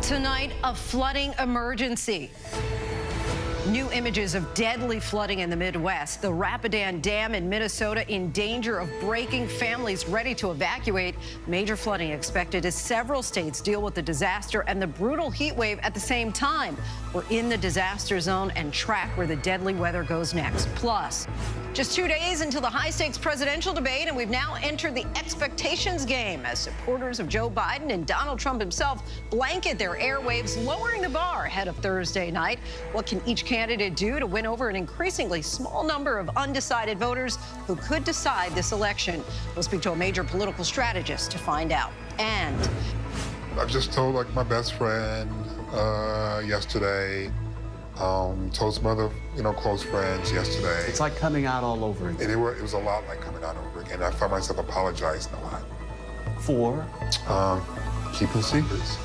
Tonight, a flooding emergency. New images of deadly flooding in the Midwest. The Rapidan Dam in Minnesota in danger of breaking. Families ready to evacuate. Major flooding expected as several states deal with the disaster and the brutal heat wave at the same time. We're in the disaster zone and track where the deadly weather goes next. Plus, just 2 days until the high-stakes presidential debate, and we've now entered the expectations game as supporters of Joe Biden and Donald Trump himself blanket their airwaves, lowering the bar ahead of Thursday night. What can each candidate do to win over an increasingly small number of undecided voters who could decide this election? We'll speak to a major political strategist to find out. And I just told my best friend yesterday. Told some other, close friends yesterday. It's like coming out all over again. And it was a lot like coming out over again. I found myself apologizing a lot. For? Keeping secrets.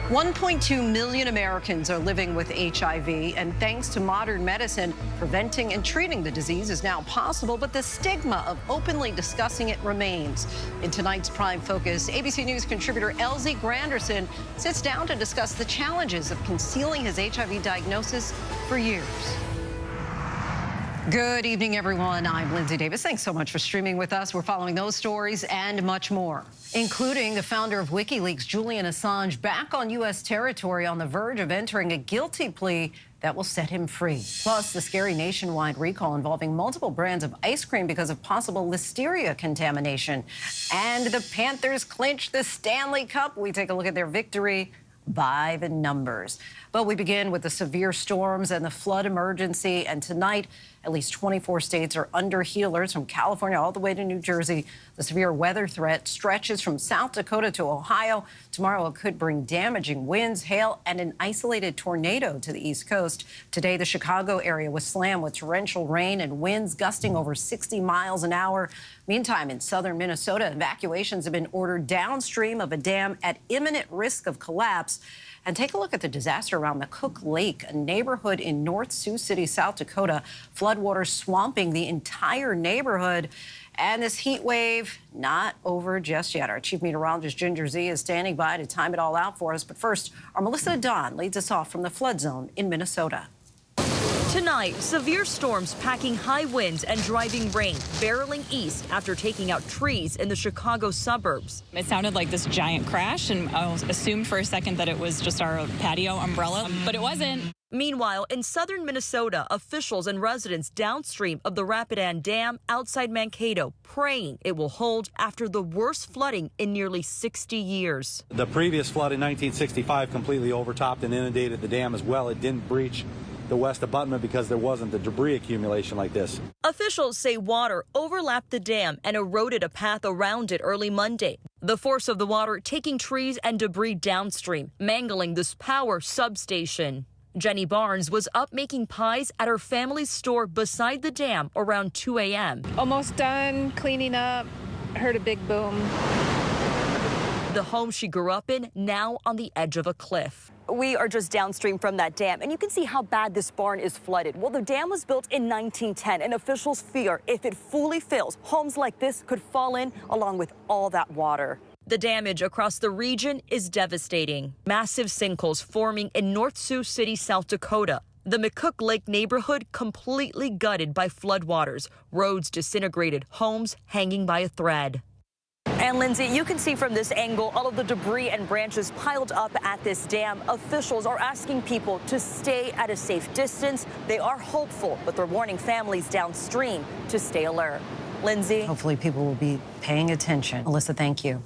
1.2 million Americans are living with HIV, and thanks to modern medicine, preventing and treating the disease is now possible, but the stigma of openly discussing it remains. In tonight's Prime Focus, ABC News contributor Granderson sits down to discuss the challenges of concealing his HIV diagnosis for years. Good evening, everyone. I'm Lindsay Davis. Thanks so much for streaming with us. We're following those stories and much more, including the founder of WikiLeaks, Julian Assange, back on U.S. territory on the verge of entering a guilty plea that will set him free. Plus, the scary nationwide recall involving multiple brands of ice cream because of possible listeria contamination. And the Panthers clinch the Stanley Cup. We take a look at their victory by the numbers. But we begin with the severe storms and the flood emergency. And tonight, at least 24 states are under heat alerts, from California all the way to New Jersey. The severe weather threat stretches from South Dakota to Ohio. Tomorrow, it could bring damaging winds, hail, and an isolated tornado to the East Coast. Today, the Chicago area was slammed with torrential rain and winds gusting over 60 miles an hour. Meantime, in southern Minnesota, evacuations have been ordered downstream of a dam at imminent risk of collapse. And take a look at the disaster around the Cook Lake, a neighborhood in North Sioux City, South Dakota. Floodwaters swamping the entire neighborhood. And this heat wave not over just yet. Our chief meteorologist, Ginger Z, is standing by to time it all out for us. But first, our Melissa Don leads us off from the flood zone in Minnesota. Tonight, severe storms packing high winds and driving rain, barreling east after taking out trees in the Chicago suburbs. It sounded like this giant crash, and I assumed for a second that it was just our patio umbrella, but it wasn't. Meanwhile, in southern Minnesota, officials and residents downstream of the Rapidan Dam outside Mankato praying it will hold after the worst flooding in nearly 60 years. The previous flood in 1965 completely overtopped and inundated the dam as well. It didn't breach the west abutment because there wasn't the debris accumulation like this. Officials say water overlapped the dam and eroded a path around it early Monday. The force of the water taking trees and debris downstream, mangling this power substation. Jenny Barnes was up making pies at her family's store beside the dam around 2 a.m. Almost done cleaning up, heard a big boom. The home she grew up in now on the edge of a cliff. We are just downstream from that dam, and you can see how bad this barn is flooded. Well, the dam was built in 1910, and officials fear if it fully fills, homes like this could fall in along with all that water. The damage across the region is devastating. Massive sinkholes forming in North Sioux City, South Dakota. The McCook Lake neighborhood completely gutted by floodwaters. Roads disintegrated, homes hanging by a thread. And Lindsay, you can see from this angle all of the debris and branches piled up at this dam. Officials are asking people to stay at a safe distance. They are hopeful, but they're warning families downstream to stay alert. Lindsay? Hopefully people will be paying attention. Melissa, thank you.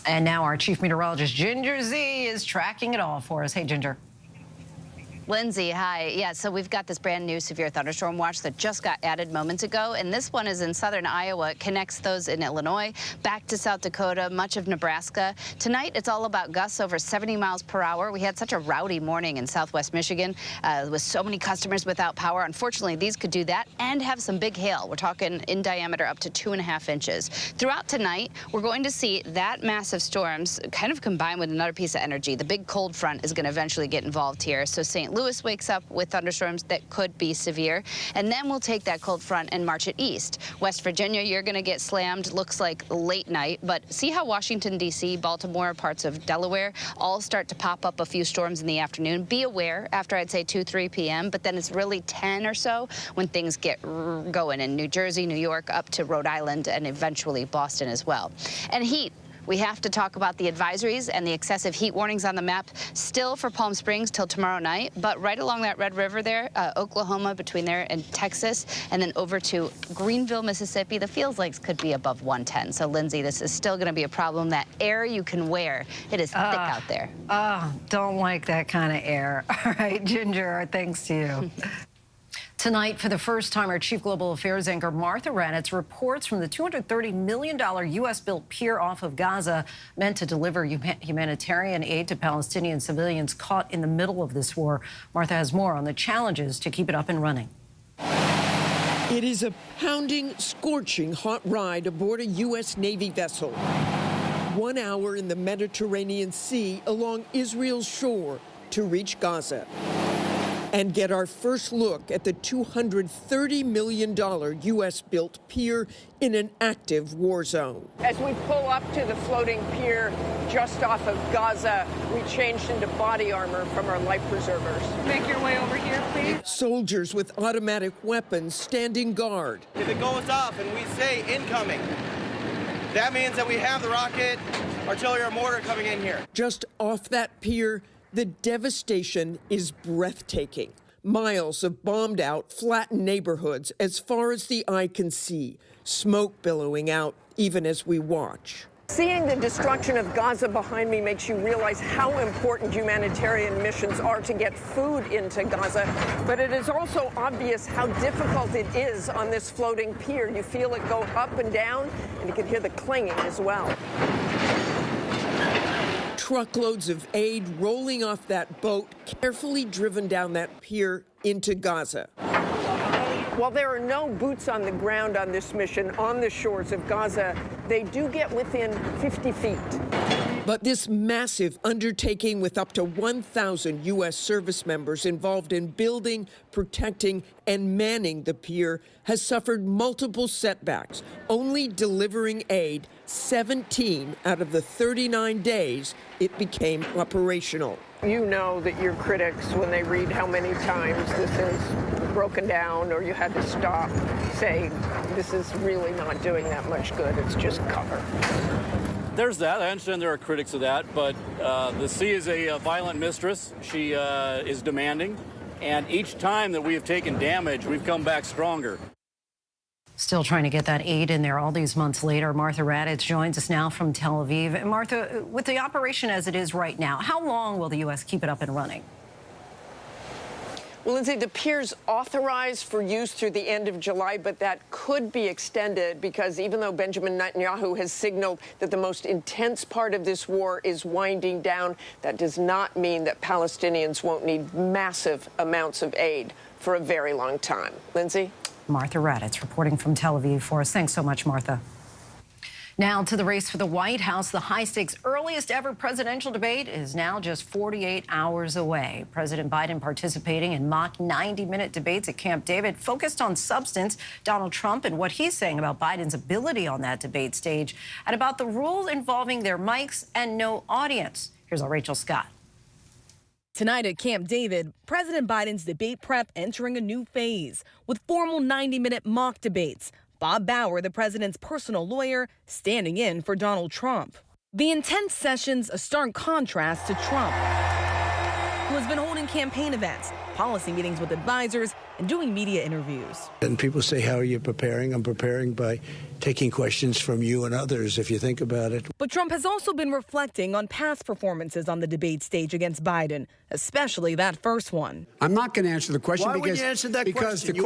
And now our chief meteorologist, Ginger Z, is tracking it all for us. Hey, Ginger. Lindsay, hi. Yeah, so we've got this brand new severe thunderstorm watch that just got added moments ago, and this one is in southern Iowa. It connects those in Illinois, back to South Dakota, much of Nebraska. Tonight, it's all about gusts over 70 miles per hour. We had such a rowdy morning in southwest Michigan with so many customers without power. Unfortunately, these could do that and have some big hail. We're talking in diameter up to 2.5 inches. Throughout tonight, we're going to see that massive storms kind of combine with another piece of energy. The big cold front is going to eventually get involved here. So St. Louis wakes up with thunderstorms that could be severe. And then we'll take that cold front and march it east. West Virginia, you're going to get slammed, looks like late night. But see how Washington, D.C., Baltimore, parts of Delaware all start to pop up a few storms in the afternoon. Be aware after, I'd say, 2, 3 p.m., but then it's really 10 or so when things get going in New Jersey, New York, up to Rhode Island, and eventually Boston as well. And heat. We have to talk about the advisories and the excessive heat warnings on the map still for Palm Springs till tomorrow night, but right along that Red River there, Oklahoma between there and Texas, and then over to Greenville, Mississippi, the feels like could be above 110. So, Lindsay, this is still going to be a problem. That air you can wear, it is thick out there. Don't like that kind of air. All right, Ginger, our thanks to you. Tonight, for the first time, our chief global affairs anchor Martha Raddatz reports from the $230 million U.S.-built pier off of Gaza meant to deliver humanitarian aid to Palestinian civilians caught in the middle of this war. Martha has more on the challenges to keep it up and running. It is a pounding, scorching hot ride aboard a U.S. Navy vessel. 1 hour in the Mediterranean Sea along Israel's shore to reach Gaza. And get our first look at the $230 million U.S.-built pier in an active war zone. As we pull up to the floating pier just off of Gaza, we changed into body armor from our life preservers. Make your way over here, please. Soldiers with automatic weapons standing guard. If it goes off and we say incoming, that means that we have the rocket, artillery, or mortar coming in here. Just off that pier, the devastation is breathtaking. Miles of bombed-out, flattened neighborhoods as far as the eye can see, smoke billowing out even as we watch. Seeing the destruction of Gaza behind me makes you realize how important humanitarian missions are to get food into Gaza, but it is also obvious how difficult it is on this floating pier. You feel it go up and down, and you can hear the clanging as well. Truckloads of aid rolling off that boat, carefully driven down that pier into Gaza. While there are no boots on the ground on this mission on the shores of Gaza, they do get within 50 feet. But this massive undertaking with up to 1,000 U.S. service members involved in building, protecting, and manning the pier has suffered multiple setbacks, only delivering aid 17 out of the 39 days it became operational. You know that your critics, when they read how many times this is broken down or you had to stop, say this is really not doing that much good, it's just cover. There's that. I understand there are critics of that, but the sea is a violent mistress. She is demanding, and each time that we have taken damage, we've come back stronger. Still trying to get that aid in there all these months later. Martha Raddatz joins us now from Tel Aviv. And Martha, with the operation as it is right now, how long will the U.S. keep it up and running? Well, Lindsay, the pier's authorized for use through the end of July, but that could be extended because even though Benjamin Netanyahu has signaled that the most intense part of this war is winding down, that does not mean that Palestinians won't need massive amounts of aid for a very long time. Lindsay? Martha Raddatz reporting from Tel Aviv for us. Thanks so much, Martha. Now to the race for the White House. The high-stakes earliest ever presidential debate is now just 48 hours away. President Biden participating in mock 90-minute debates at Camp David focused on substance, Donald Trump and what he's saying about Biden's ability on that debate stage, and about the rules involving their mics and no audience. Here's our Rachel Scott. Tonight at Camp David, President Biden's debate prep entering a new phase with formal 90-minute mock debates. Bob Bauer, the president's personal lawyer, standing in for Donald Trump. The intense sessions a stark contrast to Trump, who has been holding campaign events, policy meetings with advisors, and doing media interviews. And people say, how are you preparing? I'm preparing by taking questions from you and others, if you think about it. But Trump has also been reflecting on past performances on the debate stage against Biden, especially that first one. I'm not going to answer the question because you answer that because question? the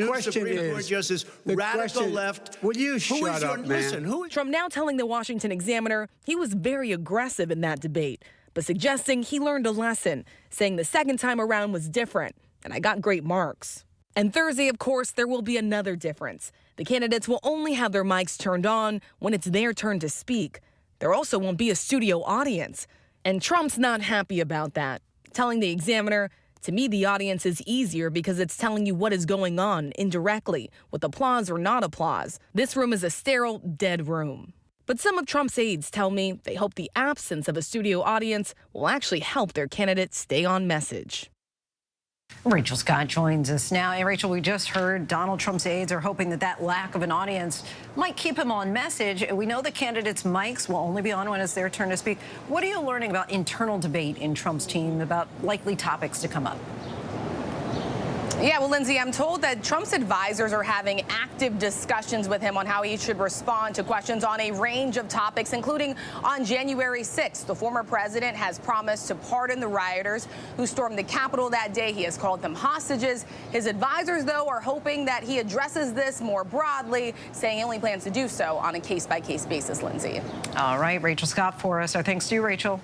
question is radical left. Will you shut up, man? Listen, Trump now telling the Washington Examiner he was very aggressive in that debate, but suggesting he learned a lesson, saying the second time around was different, and I got great marks. And Thursday, of course, there will be another difference. The candidates will only have their mics turned on when it's their turn to speak. There also won't be a studio audience. And Trump's not happy about that. telling the Examiner, "To me, the audience is easier because it's telling you what is going on indirectly, with applause or not applause. This room is a sterile, dead room." But some of Trump's aides tell me they hope the absence of a studio audience will actually help their candidate stay on message. Rachel Scott joins us now. And Rachel, we just heard Donald Trump's aides are hoping that lack of an audience might keep him on message. We know the candidates' mics will only be on when it's their turn to speak. What are you learning about internal debate in Trump's team about likely topics to come up? Yeah, well, Lindsay, I'm told that Trump's advisors are having active discussions with him on how he should respond to questions on a range of topics, including on January 6th. The former president has promised to pardon the rioters who stormed the Capitol that day. He has called them hostages. His advisors, though, are hoping that he addresses this more broadly, saying he only plans to do so on a case-by-case basis, Lindsay. All right, Rachel Scott for us. Our thanks to you, Rachel.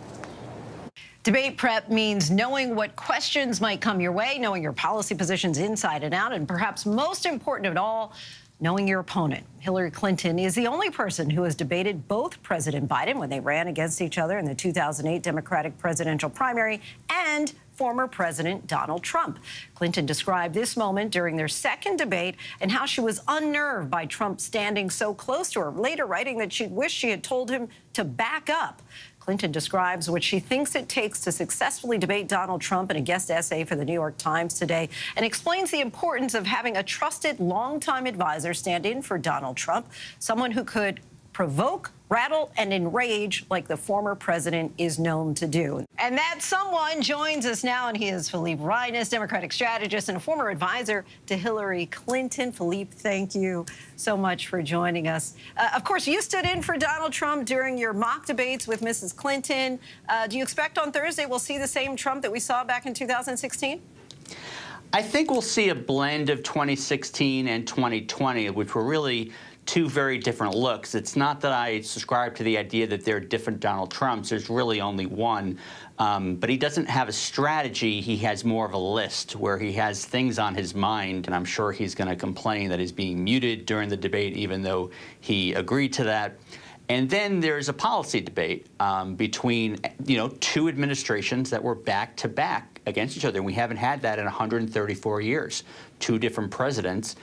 Debate prep means knowing what questions might come your way, knowing your policy positions inside and out, and perhaps most important of all, knowing your opponent. Hillary Clinton is the only person who has debated both President Biden when they ran against each other in the 2008 Democratic presidential primary and former President Donald Trump. Clinton described this moment during their second debate and how she was unnerved by Trump standing so close to her, later writing that she wished she had told him to back up. Clinton describes what she thinks it takes to successfully debate Donald Trump in a guest essay for the New York Times today, and explains the importance of having a trusted, longtime advisor stand in for Donald Trump, someone who could provoke, rattle, and enrage like the former president is known to do. And that someone joins us now, and he is Philippe Reines, Democratic strategist and a former advisor to Hillary Clinton. Philippe, thank you so much for joining us. Of course, you stood in for Donald Trump during your mock debates with Mrs. Clinton. Do you expect on Thursday we'll see the same Trump that we saw back in 2016? I think we'll see a blend of 2016 and 2020, which were really two very different looks. It's not that I subscribe to the idea that there are different Donald Trumps. There's really only one. But he doesn't have a strategy. He has more of a list where he has things on his mind, and I'm sure he's going to complain that he's being muted during the debate, even though he agreed to that. And then there's a policy debate between, two administrations that were back-to-back against each other. And we haven't had that in 134 years. Two different presidents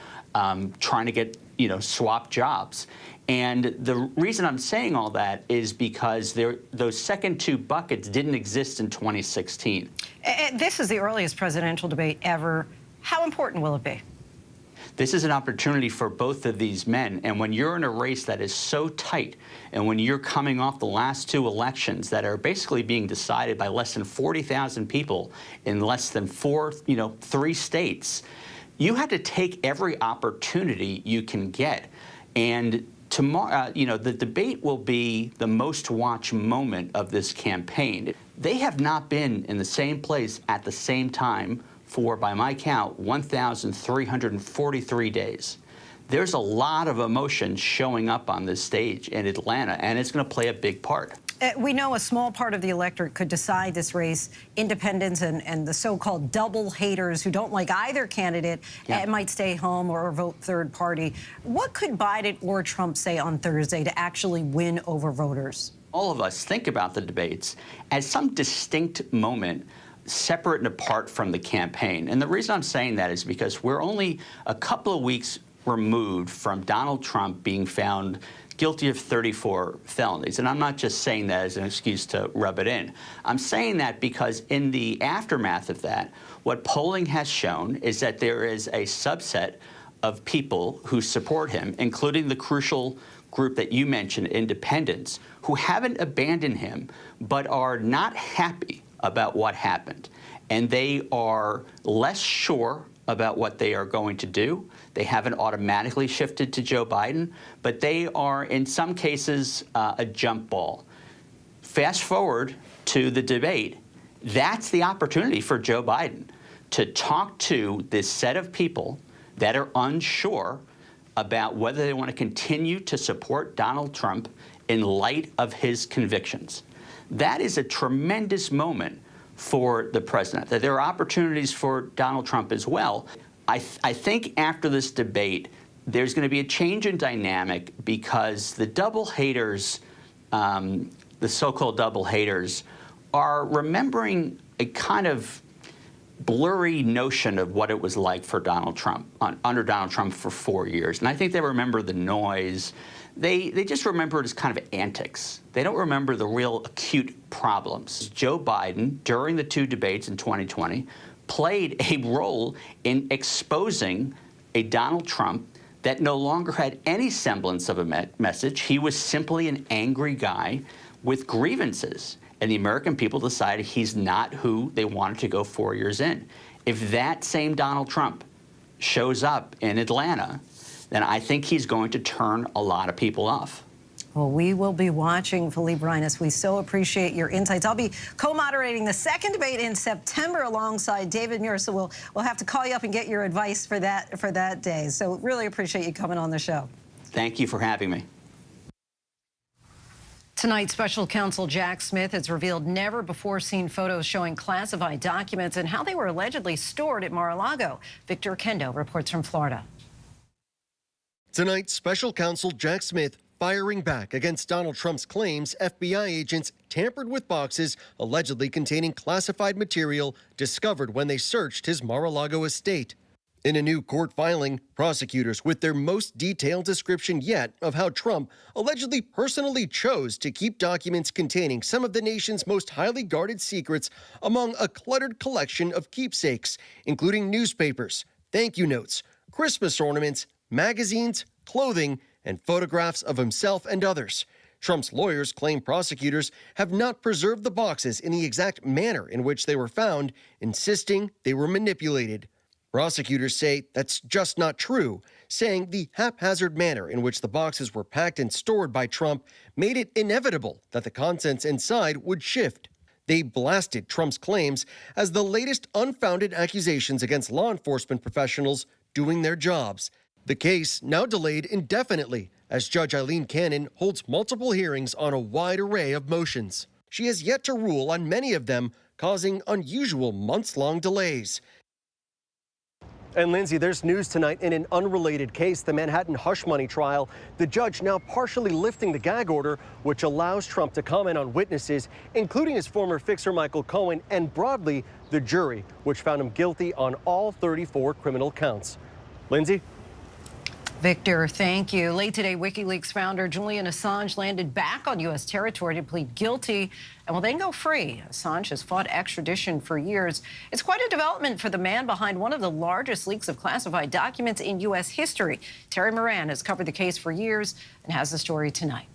trying to get, swap jobs. And the reason I'm saying all that is because those second two buckets didn't exist in 2016. This is the earliest presidential debate ever. How important will it be? This is an opportunity for both of these men. And when you're in a race that is so tight, and when you're coming off the last two elections that are basically being decided by less than 40,000 people in less than 3 states, you have to take every opportunity you can get. And tomorrow, the debate will be the most watched moment of this campaign. They have not been in the same place at the same time for, by my count, 1,343 days. There's a lot of emotion showing up on this stage in Atlanta, and it's going to play a big part. We know a small part of the electorate could decide this race. Independents and the so-called double haters who don't like either candidate might stay home or vote third party. What could Biden or Trump say on Thursday to actually win over voters? All of us think about the debates as some distinct moment separate and apart from the campaign. And the reason I'm saying that is because we're only a couple of weeks removed from Donald Trump being found guilty of 34 felonies. And I'm not just saying that as an excuse to rub it in. I'm saying that because in the aftermath of that, what polling has shown is that there is a subset of people who support him, including the crucial group that you mentioned, independents, who haven't abandoned him, but are not happy about what happened. And they are less sure about what they are going to do. They haven't automatically shifted to Joe Biden, but they are, in some cases, a jump ball. Fast forward to the debate. That's the opportunity for Joe Biden to talk to this set of people that are unsure about whether they want to continue to support Donald Trump in light of his convictions. That is a tremendous moment for the president. There are opportunities for Donald Trump as well. I think after this debate, there's going to be a change in dynamic because the double haters, the so-called double haters, are remembering a kind of blurry notion of what it was like for Donald Trump, under Donald Trump for 4 years. And I think they remember the noise. They just remember it as kind of antics. They don't remember the real acute problems. Joe Biden, during the 2 debates in 2020, played a role in exposing a Donald Trump that no longer had any semblance of a message. He was simply an angry guy with grievances. And the American people decided he's not who they wanted to go 4 years in. If that same Donald Trump shows up in Atlanta, then I think he's going to turn a lot of people off. Well, we will be watching, Philippe Reines. We so appreciate your insights. I'll be co-moderating the second debate in September alongside David Muir, so we'll have to call you up and get your advice for that day. So really appreciate you coming on the show. Thank you for having me. Tonight, special counsel Jack Smith has revealed never-before-seen photos showing classified documents and how they were allegedly stored at Mar-a-Lago. Victor Kendo reports from Florida. Tonight, special counsel Jack Smith firing back against Donald Trump's claims FBI agents tampered with boxes allegedly containing classified material discovered when they searched his Mar-a-Lago estate. In a new court filing, prosecutors with their most detailed description yet of how Trump allegedly personally chose to keep documents containing some of the nation's most highly guarded secrets among a cluttered collection of keepsakes, including newspapers, thank you notes, Christmas ornaments, magazines, clothing, and photographs of himself and others. Trump's lawyers claim prosecutors have not preserved the boxes in the exact manner in which they were found, insisting they were manipulated. Prosecutors say that's just not true, saying the haphazard manner in which the boxes were packed and stored by Trump made it inevitable that the contents inside would shift. They blasted Trump's claims as the latest unfounded accusations against law enforcement professionals doing their jobs. The case now delayed indefinitely as Judge Eileen Cannon holds multiple hearings on a wide array of motions. She has yet to rule on many of them, causing unusual months-long delays. And Lindsay, there's news tonight in an unrelated case, the Manhattan hush money trial. The judge now partially lifting the gag order, which allows Trump to comment on witnesses, including his former fixer Michael Cohen, and broadly the jury, which found him guilty on all 34 criminal counts. Lindsay? Victor, thank you. Late today, WikiLeaks founder Julian Assange landed back on U.S. territory to plead guilty and will then go free. Assange has fought extradition for years. It's quite a development for the man behind one of the largest leaks of classified documents in U.S. history. Terry Moran has covered the case for years and has the story tonight.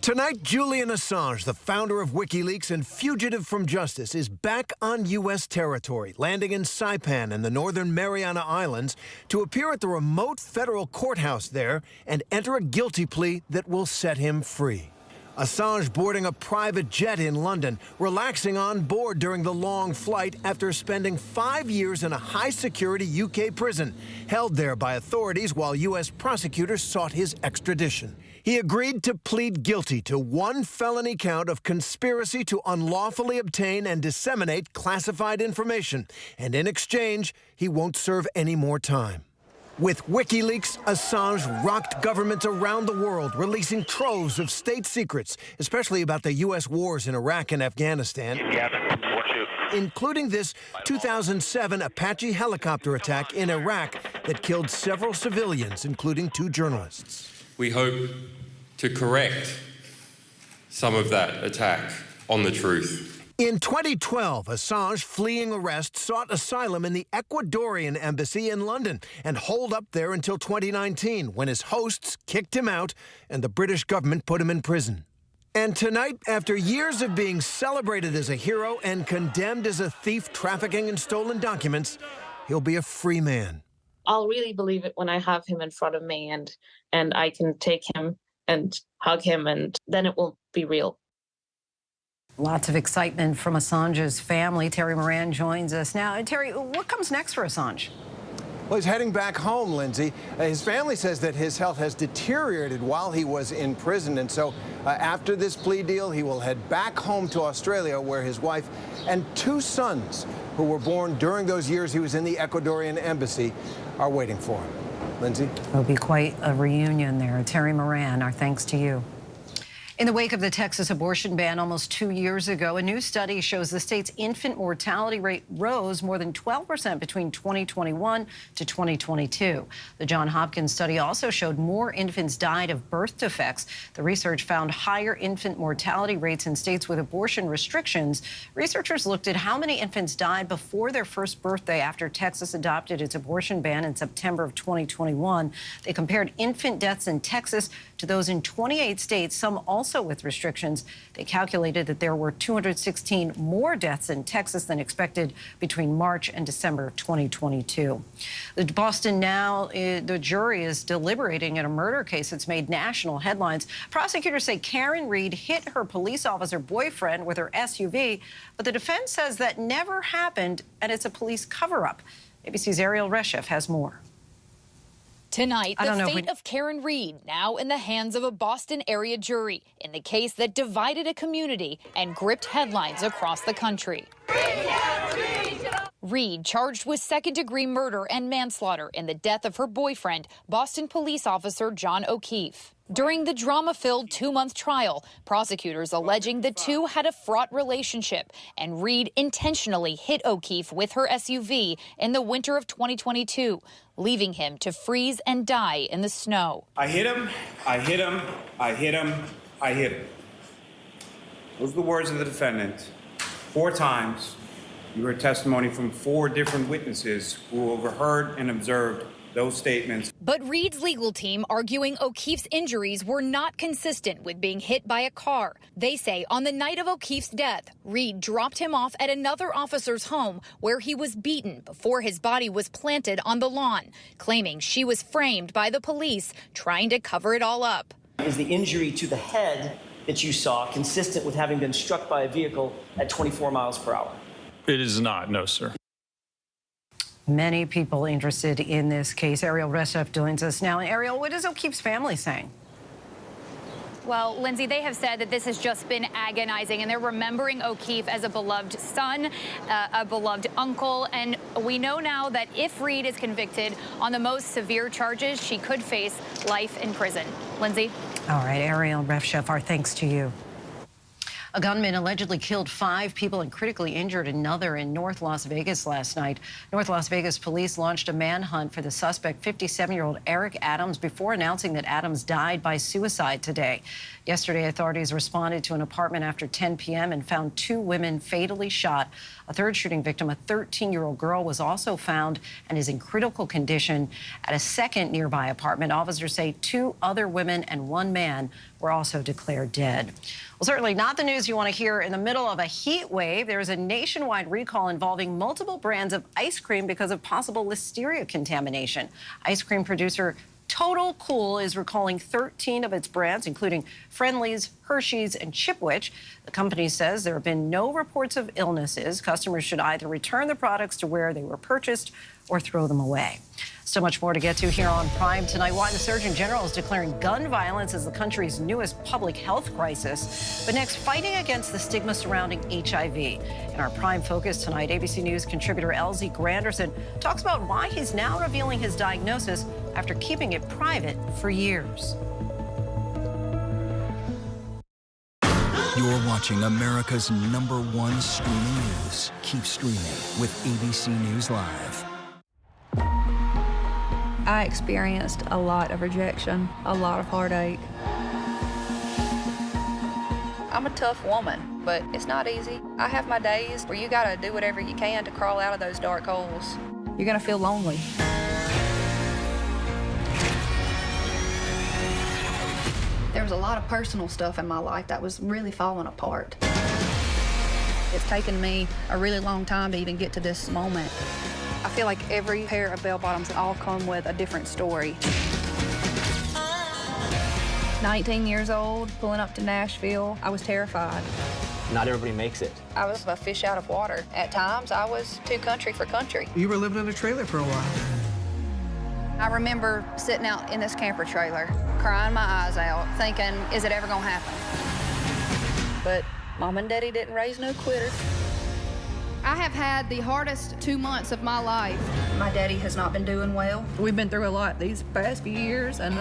Tonight, Julian Assange, the founder of WikiLeaks and fugitive from justice, is back on U.S. territory, landing in Saipan in the Northern Mariana Islands to appear at the remote federal courthouse there and enter a guilty plea that will set him free. Assange boarding a private jet in London, relaxing on board during the long flight after spending 5 years in a high-security UK prison, held there by authorities while U.S. prosecutors sought his extradition. He agreed to plead guilty to one felony count of conspiracy to unlawfully obtain and disseminate classified information, and in exchange, he won't serve any more time. With WikiLeaks, Assange rocked governments around the world, releasing troves of state secrets, especially about the U.S. wars in Iraq and Afghanistan, including this 2007 Apache helicopter attack in Iraq that killed several civilians, including 2 journalists. We hope to correct some of that attack on the truth. In 2012, Assange, fleeing arrest, sought asylum in the Ecuadorian embassy in London and holed up there until 2019, when his hosts kicked him out and the British government put him in prison. And tonight, after years of being celebrated as a hero and condemned as a thief trafficking in stolen documents, he'll be a free man. I'll really believe it when I have him in front of me and I can take him and hug him, and then it will be real. Lots of excitement from Assange's family. Terry Moran joins us now. Terry, what comes next for Assange? Well, he's heading back home, Lindsay. His family says that his health has deteriorated while he was in prison, and so after this plea deal, he will head back home to Australia, where his wife and 2 sons, who were born during those years he was in the Ecuadorian embassy, are waiting for him. Lindsay? It'll be quite a reunion there. Terry Moran, our thanks to you. In the wake of the Texas abortion ban almost 2 years ago, a new study shows the state's infant mortality rate rose more than 12% between 2021 to 2022. The Johns Hopkins study also showed more infants died of birth defects. The research found higher infant mortality rates in states with abortion restrictions. Researchers looked at how many infants died before their first birthday after Texas adopted its abortion ban in September of 2021. They compared infant deaths in Texas to those in 28 states, some also with restrictions. They calculated that there were 216 more deaths in Texas than expected between March and December 2022. The Boston Now, the jury is deliberating in a murder case that's made national headlines. Prosecutors say Karen Reed hit her police officer boyfriend with her SUV, but the defense says that never happened and it's a police cover-up. ABC's Ariel Reshef has more. Tonight, the fate of Karen Reed now in the hands of a Boston area jury in the case that divided a community and gripped headlines across the country. Reed charged with second-degree murder and manslaughter in the death of her boyfriend, Boston police officer John O'Keefe. During the drama-filled 2-month trial, prosecutors alleging the two had a fraught relationship, and Reed intentionally hit O'Keefe with her SUV in the winter of 2022, leaving him to freeze and die in the snow. I hit him, I hit him, I hit him, I hit him. Those are the words of the defendant. 4 times. You heard testimony from 4 different witnesses who overheard and observed those statements. But Reed's legal team arguing O'Keefe's injuries were not consistent with being hit by a car. They say on the night of O'Keefe's death, Reed dropped him off at another officer's home where he was beaten before his body was planted on the lawn, claiming she was framed by the police trying to cover it all up. Is the injury to the head that you saw consistent with having been struck by a vehicle at 24 miles per hour? It is not, no, sir. Many people interested in this case. Ariel Reshef joins us now. Ariel, what is O'Keefe's family saying? Well, Lindsay, they have said that this has just been agonizing, and they're remembering O'Keefe as a beloved son, a beloved uncle, and we know now that if Reed is convicted on the most severe charges, she could face life in prison. Lindsay? All right, Ariel Reshef, our thanks to you. A gunman allegedly killed 5 people and critically injured another in North Las Vegas last night. North Las Vegas police launched a manhunt for the suspect, 57-year-old Eric Adams, before announcing that Adams died by suicide today. Yesterday, authorities responded to an apartment after 10 p.m. and found 2 women fatally shot. A third shooting victim, a 13-year-old girl, was also found and is in critical condition at a second nearby apartment. Officers say 2 other women and 1 man were also declared dead. Well, certainly not the news you want to hear in the middle of a heat wave. There is a nationwide recall involving multiple brands of ice cream because of possible listeria contamination. Ice cream producer Total Cool is recalling 13 of its brands, including Friendly's, Hershey's, and Chipwich. The company says there have been no reports of illnesses. Customers should either return the products to where they were purchased or throw them away. So much more to get to here on Prime tonight. Why the Surgeon General is declaring gun violence as the country's newest public health crisis. But next, fighting against the stigma surrounding HIV. In our Prime Focus tonight, ABC News contributor LZ Granderson talks about why he's now revealing his diagnosis after keeping it private for years. You're watching America's #1 streaming news. Keep streaming with ABC News Live. I experienced a lot of rejection, a lot of heartache. I'm a tough woman, but it's not easy. I have my days where you gotta do whatever you can to crawl out of those dark holes. You're gonna feel lonely. There was a lot of personal stuff in my life that was really falling apart. It's taken me a really long time to even get to this moment. I feel like every pair of bell bottoms all come with a different story. 19 years old, pulling up to Nashville, I was terrified. Not everybody makes it. I was a fish out of water. At times, I was too country for country. You were living in a trailer for a while. I remember sitting out in this camper trailer, crying my eyes out, thinking, is it ever gonna happen? But Mom and Daddy didn't raise no quitter. I have had the hardest 2 months of my life. My daddy has not been doing well. We've been through a lot these past few years, and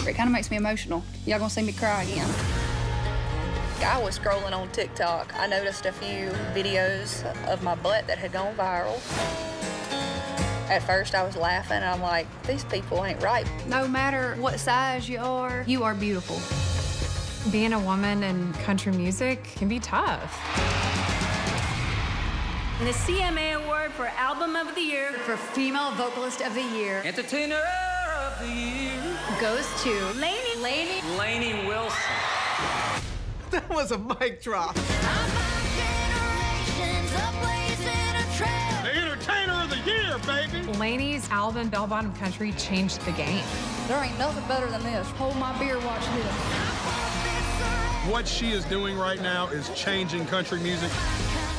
It kind of makes me emotional. Y'all gonna see me cry again. I was scrolling on TikTok. I noticed a few videos of my butt that had gone viral. At first, I was laughing. I'm like, these people ain't right. No matter what size you are beautiful. Being a woman in country music can be tough. And the CMA Award for Album of the Year For Female Vocalist of the Year Entertainer of the Year goes to Lainey Wilson. That was a mic drop. The Entertainer of the Year, baby. Lainey's album, Bell Bottom Country, changed the game. There ain't nothing better than this. Hold my beer, watch this. What she is doing right now is changing country music.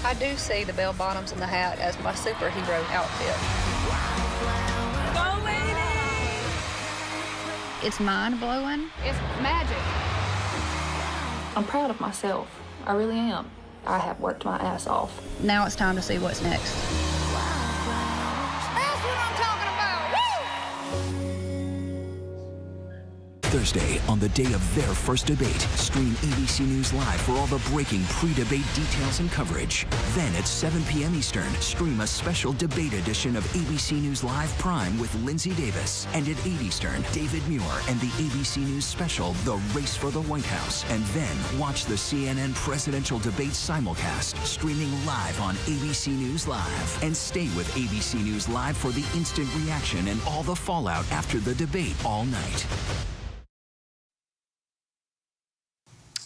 I do see the bell bottoms and the hat as my superhero outfit. Go, Lainey! It's mind-blowing. It's magic. I'm proud of myself. I really am. I have worked my ass off. Now it's time to see what's next. That's what I'm talking about. Woo! Thursday, on the day of their first debate, stream ABC News Live for all the breaking pre-debate details and coverage. Then at 7 p.m. Eastern, stream a special debate edition of ABC News Live Prime with Lindsay Davis. And at 8 Eastern, David Muir and the ABC News special, The Race for the White House. And then watch the CNN presidential debate simulcast, streaming live on ABC News Live. And stay with ABC News Live for the instant reaction and all the fallout after the debate all night.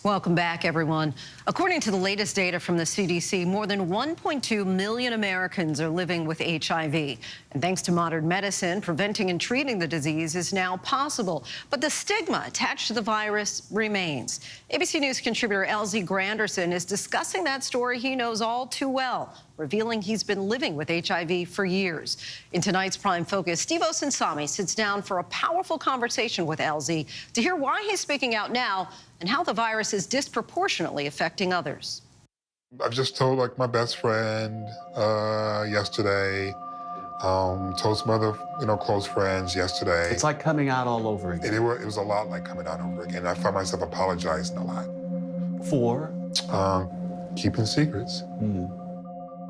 Welcome back, everyone. According to the latest data from the CDC, more than 1.2 million Americans are living with HIV. And thanks to modern medicine, preventing and treating the disease is now possible. But the stigma attached to the virus remains. ABC News contributor LZ Granderson is discussing that story he knows all too well, revealing he's been living with HIV for years. In tonight's Prime Focus, Steve Osunsami sits down for a powerful conversation with LZ to hear why he's speaking out now and how the virus is disproportionately affecting others. I've just told like my best friend yesterday, told some other close friends yesterday. It's like coming out all over again. It was a lot like coming out over again. I found myself apologizing a lot. For? Keeping secrets.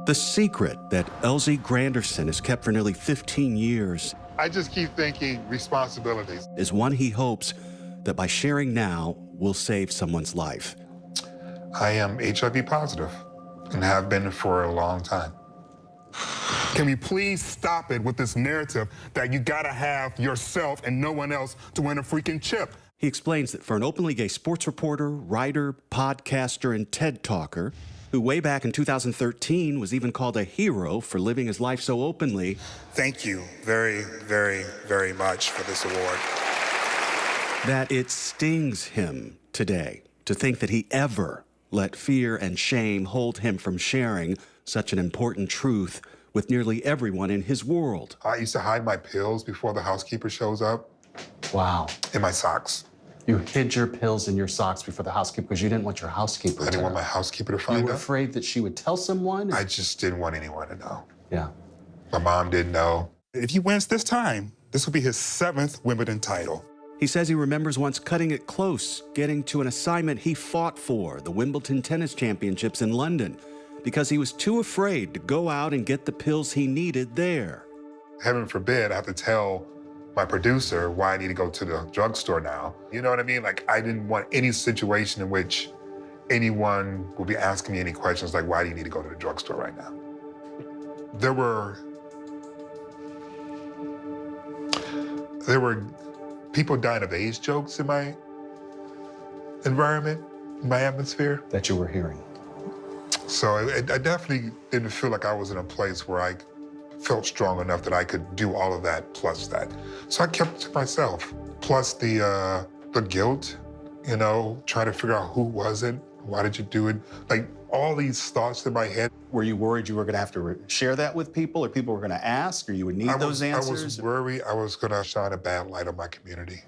The secret that LZ Granderson has kept for nearly 15 years. I just keep thinking responsibilities. Is one he hopes that by sharing now will save someone's life. I am HIV positive and have been for a long time. Can we please stop it with this narrative that you gotta have yourself and no one else to win a freaking chip? He explains that for an openly gay sports reporter, writer, podcaster, and TED talker, who way back in 2013 was even called a hero for living his life so openly. Thank you very, very, very much for this award. That it stings him today to think that he ever let fear and shame hold him from sharing such an important truth with nearly everyone in his world. I used to hide my pills before the housekeeper shows up. Wow. In my socks. You hid your pills in your socks before the housekeeper because you didn't want your housekeeper to I didn't want my housekeeper to find out. You were afraid that she would tell someone? I just didn't want anyone to know. Yeah. My mom didn't know. If he wins this time, this will be his 7th Wimbledon title. He says he remembers once cutting it close, getting to an assignment he fought for, the Wimbledon Tennis Championships in London, because he was too afraid to go out and get the pills he needed there. Heaven forbid I have to tell my producer why I need to go to the drugstore now. You know what I mean? Like, I didn't want any situation in which anyone would be asking me any questions like, why do you need to go to the drugstore right now? There were people dying of AIDS jokes in my environment, in my atmosphere. That you were hearing. So I definitely didn't feel like I was in a place where I felt strong enough that I could do all of that plus that. So I kept it to myself. Plus the guilt, trying to figure out who was it, why did you do it? Like all these thoughts in my head. Were you worried you were gonna have to share that with people or people were gonna ask or you would need those answers? I was worried I was gonna shine a bad light on my community.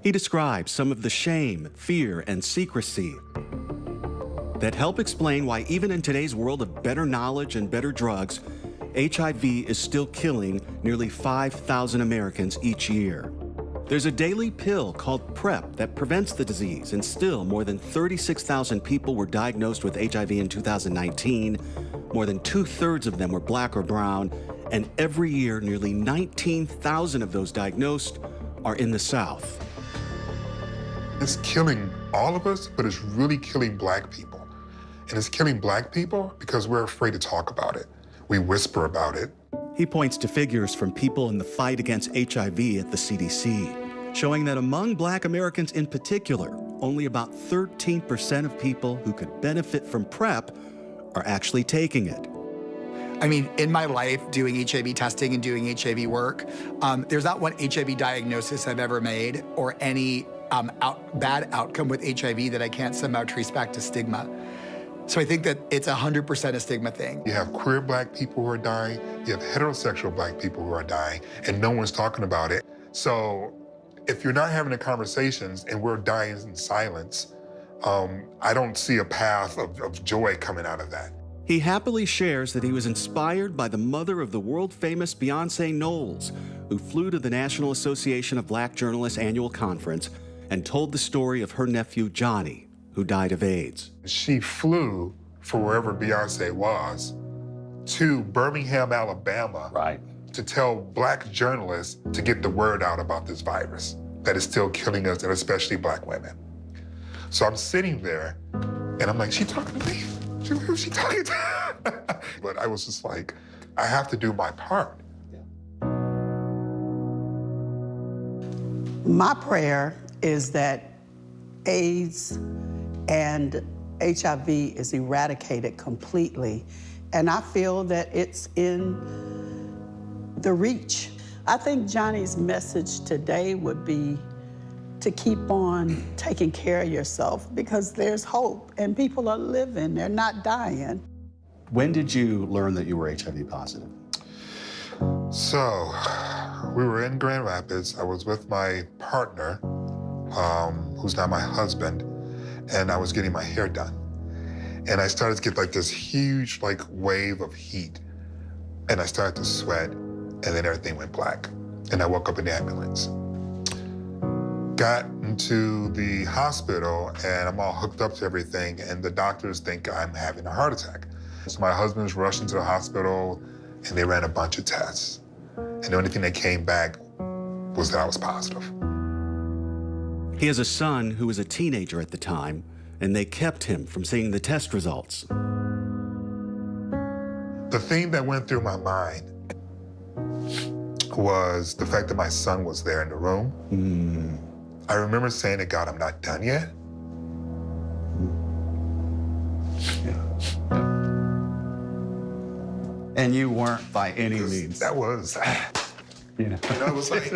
He describes some of the shame, fear, and secrecy that help explain why even in today's world of better knowledge and better drugs, HIV is still killing nearly 5,000 Americans each year. There's a daily pill called PrEP that prevents the disease, and still more than 36,000 people were diagnosed with HIV in 2019. More than 2/3 of them were black or brown, and every year nearly 19,000 of those diagnosed are in the South. It's killing all of us, but it's really killing black people. And it's killing black people because we're afraid to talk about it. We whisper about it. He points to figures from people in the fight against HIV at the CDC, showing that among black Americans in particular, only about 13% of people who could benefit from PrEP are actually taking it. I mean, in my life, doing HIV testing and doing HIV work, there's not one HIV diagnosis I've ever made or any bad outcome with HIV that I can't somehow trace back to stigma. So I think that it's 100% a stigma thing. You have queer black people who are dying, you have heterosexual black people who are dying, and no one's talking about it. So if you're not having the conversations and we're dying in silence, I don't see a path of joy coming out of that. He happily shares that he was inspired by the mother of the world-famous Beyonce Knowles, who flew to the National Association of Black Journalists annual conference and told the story of her nephew, Johnny, who died of AIDS. She flew for wherever Beyonce was to Birmingham, Alabama, to tell black journalists to get the word out about this virus that is still killing us, and especially black women. So I'm sitting there, and I'm like, she talking to me? Who's she talking to? But I was just like, I have to do my part. My prayer is that AIDS and HIV is eradicated completely, and I feel that it's in the reach. I think Johnny's message today would be to keep on taking care of yourself, because there's hope and people are living, they're not dying. When did you learn that you were HIV positive? So, we were in Grand Rapids. I was with my partner, who's now my husband, and I was getting my hair done. And I started to get like this huge wave of heat. And I started to sweat, and then everything went black. And I woke up in the ambulance. Got into the hospital, and I'm all hooked up to everything, and the doctors think I'm having a heart attack. So my husband's rushed into the hospital, and they ran a bunch of tests. And the only thing that came back was that I was positive. He has a son who was a teenager at the time, and they kept him from seeing the test results. The thing that went through my mind was the fact that my son was there in the room. I remember saying to God, I'm not done yet. And you weren't by any means. That was, it was like,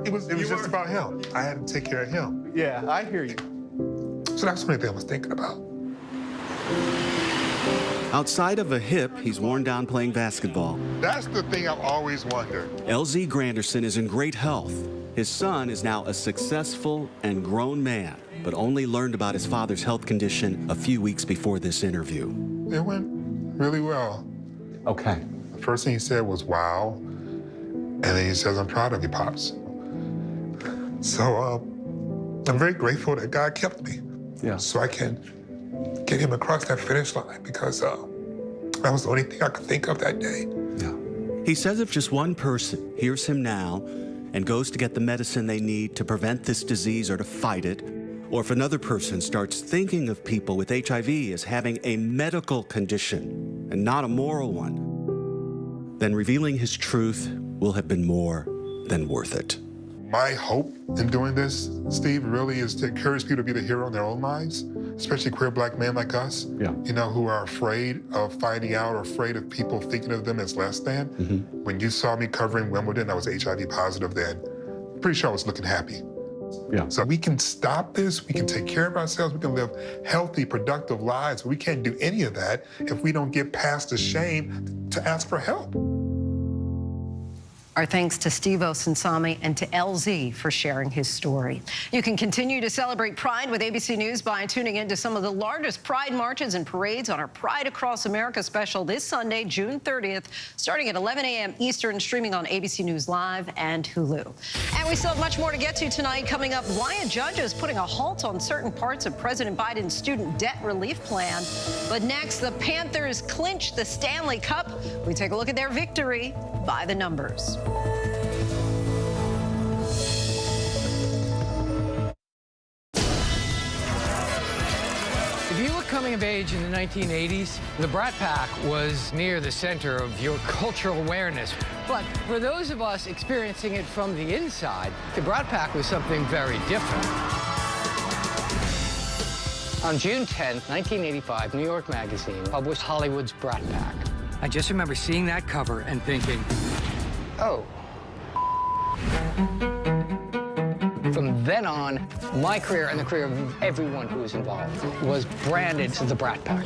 it was just about him. I had to take care of him. Yeah, I hear you. So that's the only thing I was thinking about. Outside of a hip, he's worn down playing basketball. That's the thing I've always wondered. LZ Granderson is in great health. His son is now a successful and grown man, but only learned about his father's health condition a few weeks before this interview. It went really well. Okay. The first thing he said was, wow. And then he says, I'm proud of you, Pops. So I'm very grateful that God kept me. Yeah. So I can get him across that finish line, because that was the only thing I could think of that day. Yeah. He says if just one person hears him now and goes to get the medicine they need to prevent this disease or to fight it, or if another person starts thinking of people with HIV as having a medical condition and not a moral one, then revealing his truth will have been more than worth it. My hope in doing this, Steve, really is to encourage people to be the hero in their own lives, especially queer black men like us, who are afraid of finding out or afraid of people thinking of them as less than. When you saw me covering Wimbledon, I was HIV positive then. Pretty sure I was looking happy. Yeah. So we can stop this, we can take care of ourselves, we can live healthy, productive lives. We can't do any of that if we don't get past the shame to ask for help. Our thanks to Steve Osinsami and to LZ for sharing his story. You can continue to celebrate Pride with ABC News by tuning in to some of the largest Pride marches and parades on our Pride Across America special this Sunday, June 30th, starting at 11 a.m. Eastern, streaming on ABC News Live and Hulu. And we still have much more to get to tonight. Coming up, why a judge is putting a halt on certain parts of President Biden's student debt relief plan. But next, the Panthers clinch the Stanley Cup. We take a look at their victory by the numbers. If you were coming of age in the 1980s, the Brat Pack was near the center of your cultural awareness. But for those of us experiencing it from the inside, the Brat Pack was something very different. On June 10th, 1985, New York Magazine published Hollywood's Brat Pack. I just remember seeing that cover and thinking, oh. From then on, my career and the career of everyone who was involved was branded to the Brat Pack.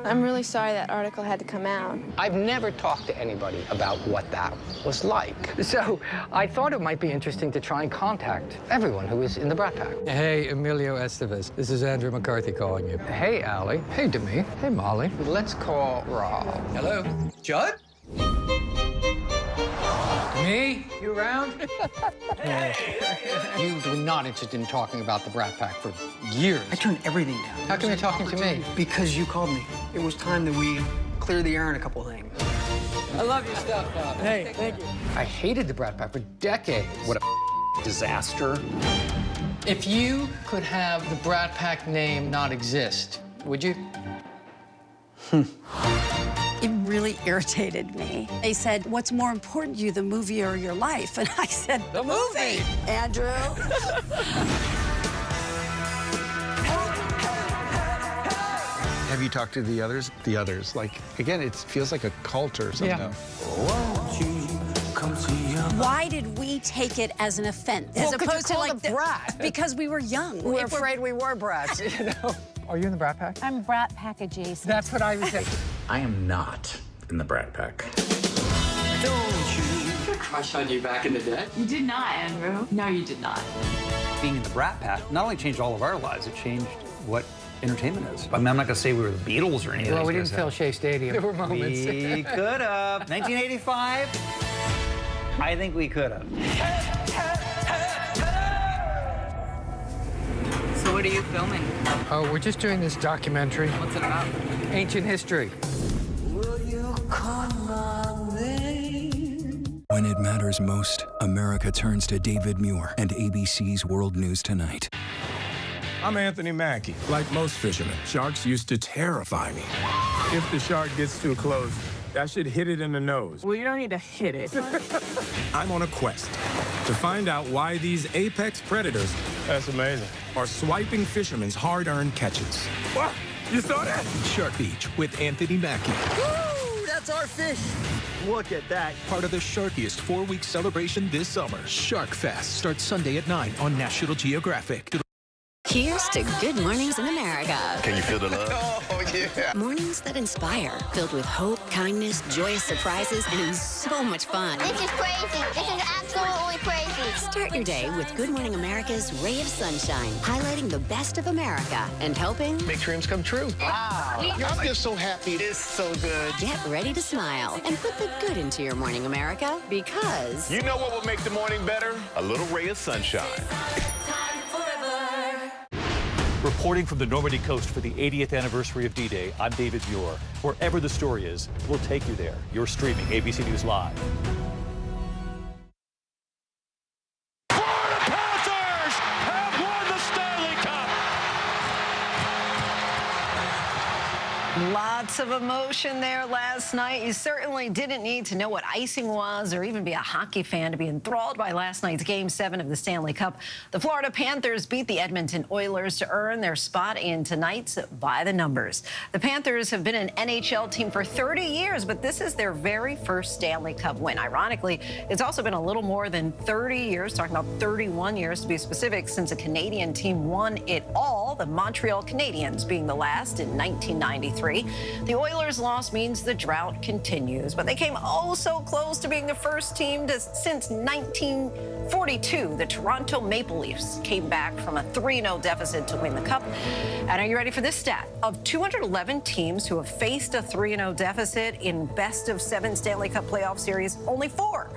I'm really sorry that article had to come out. I've never talked to anybody about what that was like. So I thought it might be interesting to try and contact everyone who was in the Brat Pack. Hey, Emilio Estevez. This is Andrew McCarthy calling you. Hey, Allie. Hey, Demi. Hey, Molly. Let's call Rob. Hello. Judd? Me? You around? You were not interested in talking about the Brat Pack for years. I turned everything down. How come you're talking to me? Because you called me. It was time that we clear the air on a couple things. I love your stuff, Bob. Hey, thank you. I hated the Brat Pack for decades. What a disaster. If you could have the Brat Pack name not exist, would you? It really irritated me. They said, what's more important to you, the movie or your life? And I said, the movie, Andrew. Have you talked to the others? The others, like, again, it feels like a cult or something. Yeah. Why did we take it as an offense? Well, as opposed to like a brat. Because we were young. We're afraid we were brats, you know? Are you in the Brat Pack? I'm Brat Pack adjacent. That's what I was saying. I am not in the Brat Pack. Crush on you back in the day? You did not, Andrew. No, you did not. Being in the Brat Pack not only changed all of our lives, it changed what entertainment is. I mean, I'm not gonna say we were the Beatles or anything. Well, we didn't fill Shea Stadium. There were moments. We could have. 1985, I think we could have. So what are you filming? Oh, we're just doing this documentary. What's it about? Ancient history. When it matters most, America turns to David Muir and ABC's World News Tonight. I'm Anthony Mackie. Like most fishermen, sharks used to terrify me. If the shark gets too close, I should hit it in the nose. Well, you don't need to hit it. I'm on a quest to find out why these apex predators, that's amazing, are swiping fishermen's hard-earned catches. What? You saw that? Shark Beach with Anthony Mackie. Woo! That's our fish. Look at that. Part of the sharkiest 4-week celebration this summer. Shark Fest starts Sunday at 9 on National Geographic. Here's to Good Mornings in America. Can you feel the love? Oh, yeah. Mornings that inspire, filled with hope, kindness, joyous surprises, and so much fun. This is crazy. This is absolutely crazy. Start your day with Good Morning America's Ray of Sunshine, highlighting the best of America and helping make dreams come true. Wow. I'm just so happy. It's so good. Get ready to smile and put the good into your morning, America, because you know what will make the morning better? A little ray of sunshine. Reporting from the Normandy coast for the 80th anniversary of D-Day, I'm David Muir. Wherever the story is, we'll take you there. You're streaming ABC News Live. Florida Panthers have won the Stanley Cup. Lots of emotion there last night. You certainly didn't need to know what icing was or even be a hockey fan to be enthralled by last night's Game 7 of the Stanley Cup. The Florida Panthers beat the Edmonton Oilers to earn their spot in tonight's By the Numbers. The Panthers have been an NHL team for 30 years, but this is their very first Stanley Cup win. Ironically, it's also been a little more than 30 years, talking about 31 years to be specific, since a Canadian team won it all, the Montreal Canadiens being the last in 1993. The Oilers' loss means the drought continues, but they came oh so close to being the first team since 1942. The Toronto Maple Leafs came back from a 3-0 deficit to win the Cup. And are you ready for this stat? Of 211 teams who have faced a 3-0 deficit in best-of-7 Stanley Cup playoff series, only 4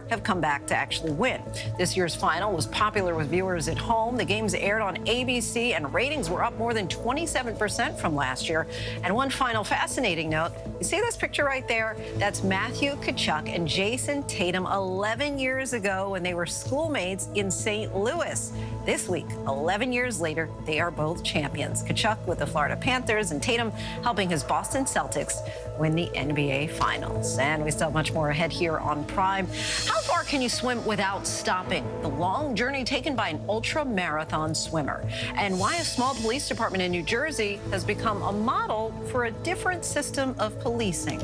have come back to actually win. This year's final was popular with viewers at home. The games aired on ABC, and ratings were up more than 27% from last year. And one final fascinating note, you see this picture right there? That's Matthew Tkachuk and Jason Tatum 11 years ago when they were schoolmates in St. Louis. This week, 11 years later, they are both champions. Tkachuk with the Florida Panthers and Tatum helping his Boston Celtics win the NBA Finals. And we still have much more ahead here on Prime. How far can you swim without stopping? The long journey taken by an ultra-marathon swimmer. And why a small police department in New Jersey has become a model for a different system of policing.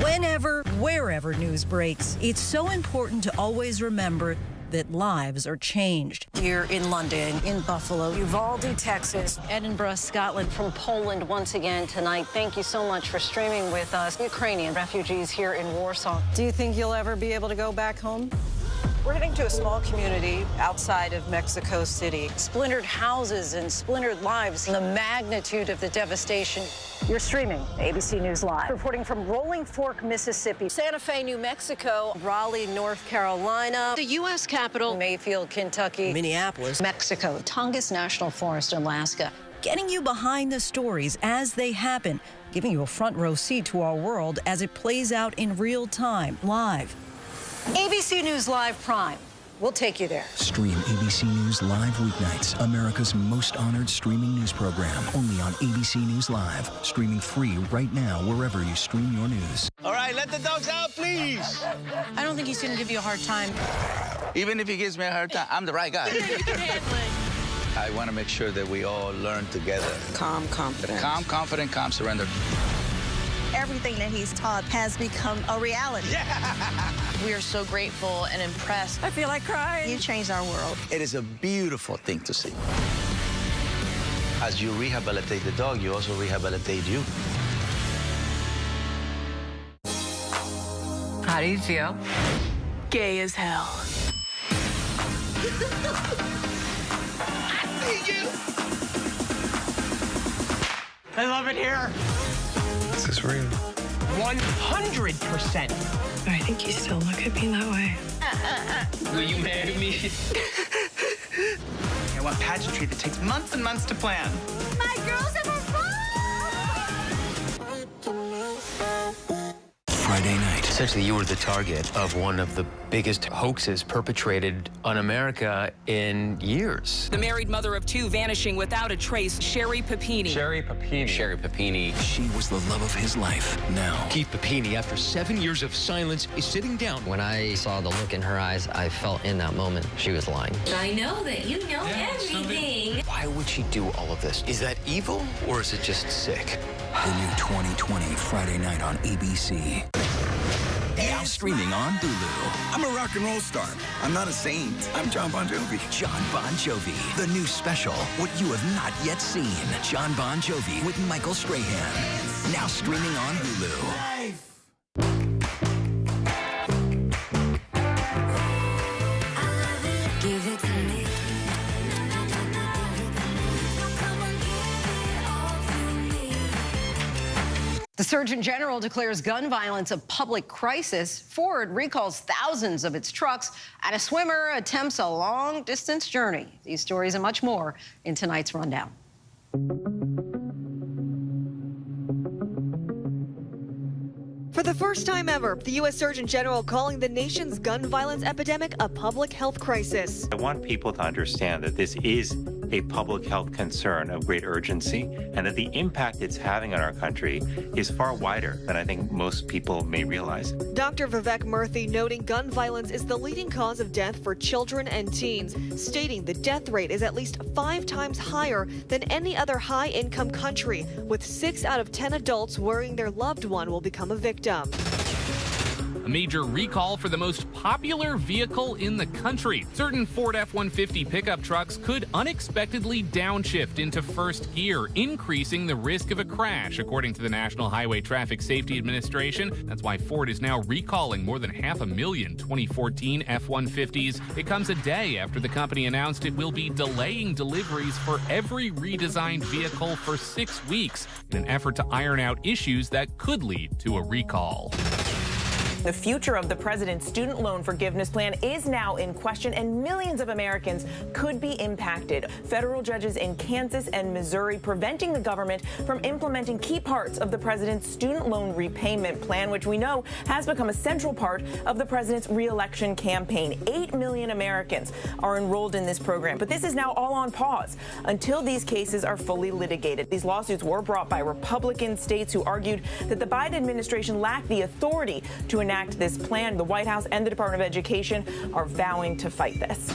Whenever, wherever news breaks, it's so important to always remember that lives are changed. Here in London, in Buffalo, Uvalde, Texas, Edinburgh, Scotland, from Poland once again tonight. Thank you so much for streaming with us. Ukrainian refugees here in Warsaw. Do you think you'll ever be able to go back home? We're heading to a small community outside of Mexico City. Splintered houses and splintered lives. The magnitude of the devastation. You're streaming ABC News Live. Reporting from Rolling Fork, Mississippi, Santa Fe, New Mexico, Raleigh, North Carolina, the U.S. Capitol, Mayfield, Kentucky, Minneapolis, Mexico, Tongass National Forest, Alaska. Getting you behind the stories as they happen, giving you a front row seat to our world as it plays out in real time, live. ABC News Live Prime. We'll take you there. Stream ABC News Live weeknights, America's most honored streaming news program, only on ABC News Live. Streaming free right now wherever you stream your news. All right, let the dogs out, please. I don't think he's going to give you a hard time. Even if he gives me a hard time, I'm the right guy. You can handle it. I want to make sure that we all learn together. Calm confidence. Calm, confident, calm surrender. Everything that he's taught has become a reality. Yeah. We are so grateful and impressed. I feel like crying. You changed our world. It is a beautiful thing to see. As you rehabilitate the dog, you also rehabilitate you. How do you feel? Gay as hell. I see you. I love it here. Is this real? 100%. I think you still look at me that way. Will you marry me? I want pageantry that takes months and months to plan. My girls have a Friday night. Essentially, you were the target of one of the biggest hoaxes perpetrated on America in years. The married mother of 2 vanishing without a trace, Sherry Papini. Sherry Papini. She was the love of his life. Now, Keith Papini, after 7 years of silence, is sitting down. When I saw the look in her eyes, I felt in that moment she was lying. I know that you know everything. Why would she do all of this? Is that evil, or is it just sick? the new 2020 Friday night on ABC. Now streaming on Hulu. I'm a rock and roll star. I'm not a saint. I'm John Bon Jovi. John Bon Jovi. The new special, what you have not yet seen. John Bon Jovi with Michael Strahan. Now streaming on Hulu. Give it to me. The Surgeon General declares gun violence a public crisis. Ford recalls thousands of its trucks, and a swimmer attempts a long-distance journey. These stories and much more in tonight's Rundown. For the first time ever, the U.S. Surgeon General calling the nation's gun violence epidemic a public health crisis. I want people to understand that this is a public health concern of great urgency, and that the impact it's having on our country is far wider than I think most people may realize. Dr. Vivek Murthy noting gun violence is the leading cause of death for children and teens, stating the death rate is at least 5 times higher than any other high-income country, with 6 out of 10 adults worrying their loved one will become a victim. a major recall for the most popular vehicle in the country. Certain Ford F-150 pickup trucks could unexpectedly downshift into first gear, increasing the risk of a crash, according to the National Highway Traffic Safety Administration. That's why Ford is now recalling more than 500,000 2014 F-150s. It comes a day after the company announced it will be delaying deliveries for every redesigned vehicle for 6 weeks in an effort to iron out issues that could lead to a recall. The future of the president's student loan forgiveness plan is now in question, and millions of Americans could be impacted. Federal judges in Kansas and Missouri preventing the government from implementing key parts of the president's student loan repayment plan, which we know has become a central part of the president's re-election campaign. 8 million Americans are enrolled in this program, but this is now all on pause until these cases are fully litigated. These lawsuits were brought by Republican states who argued that the Biden administration lacked the authority to enact this plan. The White House and the Department of Education are vowing to fight this.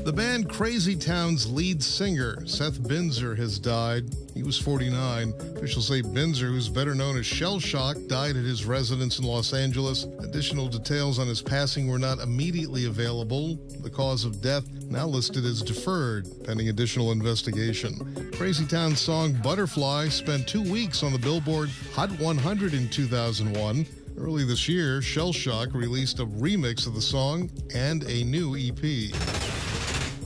The band Crazy Town's lead singer, Seth Binzer, has died. He was 49. Officials say Binzer, who's better known as Shell Shock, died at his residence in Los Angeles. Additional details on his passing were not immediately available. The cause of death now listed as deferred, pending additional investigation. Crazy Town's song Butterfly spent 2 weeks on the Billboard Hot 100 in 2001. Early this year, Shell Shock released a remix of the song and a new EP.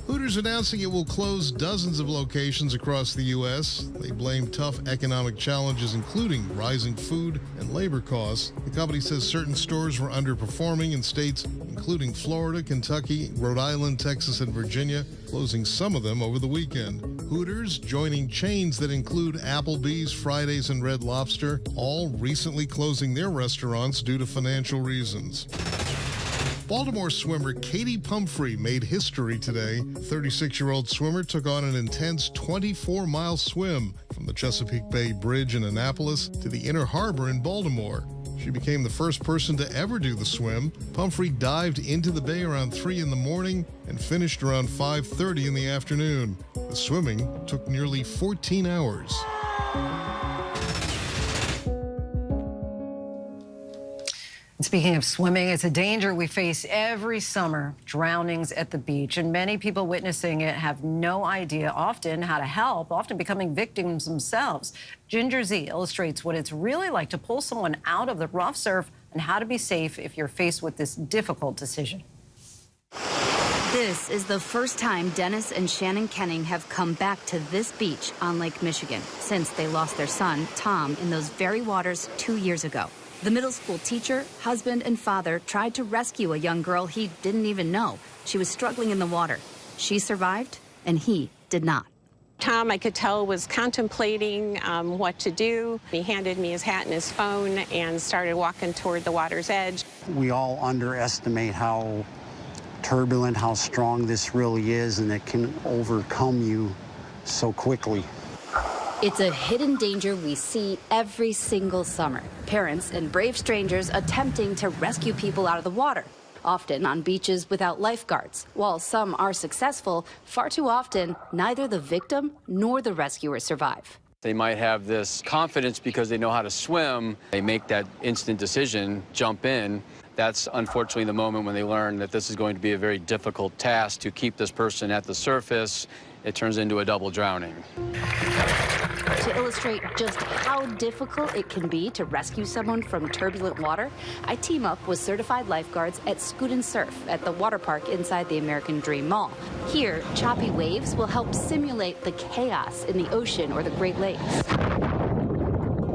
Hooters announcing it will close dozens of locations across the U.S. They blame tough economic challenges, including rising food and labor costs. The company says certain stores were underperforming in states including Florida, Kentucky, Rhode Island, Texas, and Virginia, closing some of them over the weekend. Hooters joining chains that include Applebee's, Fridays, and Red Lobster, all recently closing their restaurants due to financial reasons. Baltimore swimmer Katie Pumphrey made history today. 36-year-old swimmer took on an intense 24-mile swim from the Chesapeake Bay Bridge in Annapolis to the Inner Harbor in Baltimore. She became the first person to ever do the swim. Pumphrey dived into the bay around 3 in the morning and finished around 5:30 in the afternoon. The swimming took nearly 14 hours. Speaking of swimming, it's a danger we face every summer, drownings at the beach. And many people witnessing it have no idea often how to help, often becoming victims themselves. Ginger Z illustrates what it's really like to pull someone out of the rough surf and how to be safe if you're faced with this difficult decision. This is the first time Dennis and Shannon Kenning have come back to this beach on Lake Michigan since they lost their son, Tom, in those very waters 2 years ago. The middle school teacher, husband, and father tried to rescue a young girl he didn't even know. She was struggling in the water. She survived, and he did not. Tom, I could tell, was contemplating what to do. He handed me his hat and his phone and started walking toward the water's edge. We all underestimate how turbulent, how strong this really is, and it can overcome you so quickly. It's a hidden danger we see every single summer. Parents and brave strangers attempting to rescue people out of the water, often on beaches without lifeguards. While some are successful, far too often, neither the victim nor the rescuer survive. They might have this confidence because they know how to swim. They make that instant decision, jump in. That's unfortunately the moment when they learn that this is going to be a very difficult task to keep this person at the surface. It turns into a double drowning. To illustrate just how difficult it can be to rescue someone from turbulent water, I team up with certified lifeguards at Scoot and Surf at the water park inside the American Dream Mall. Here, choppy waves will help simulate the chaos in the ocean or the Great Lakes.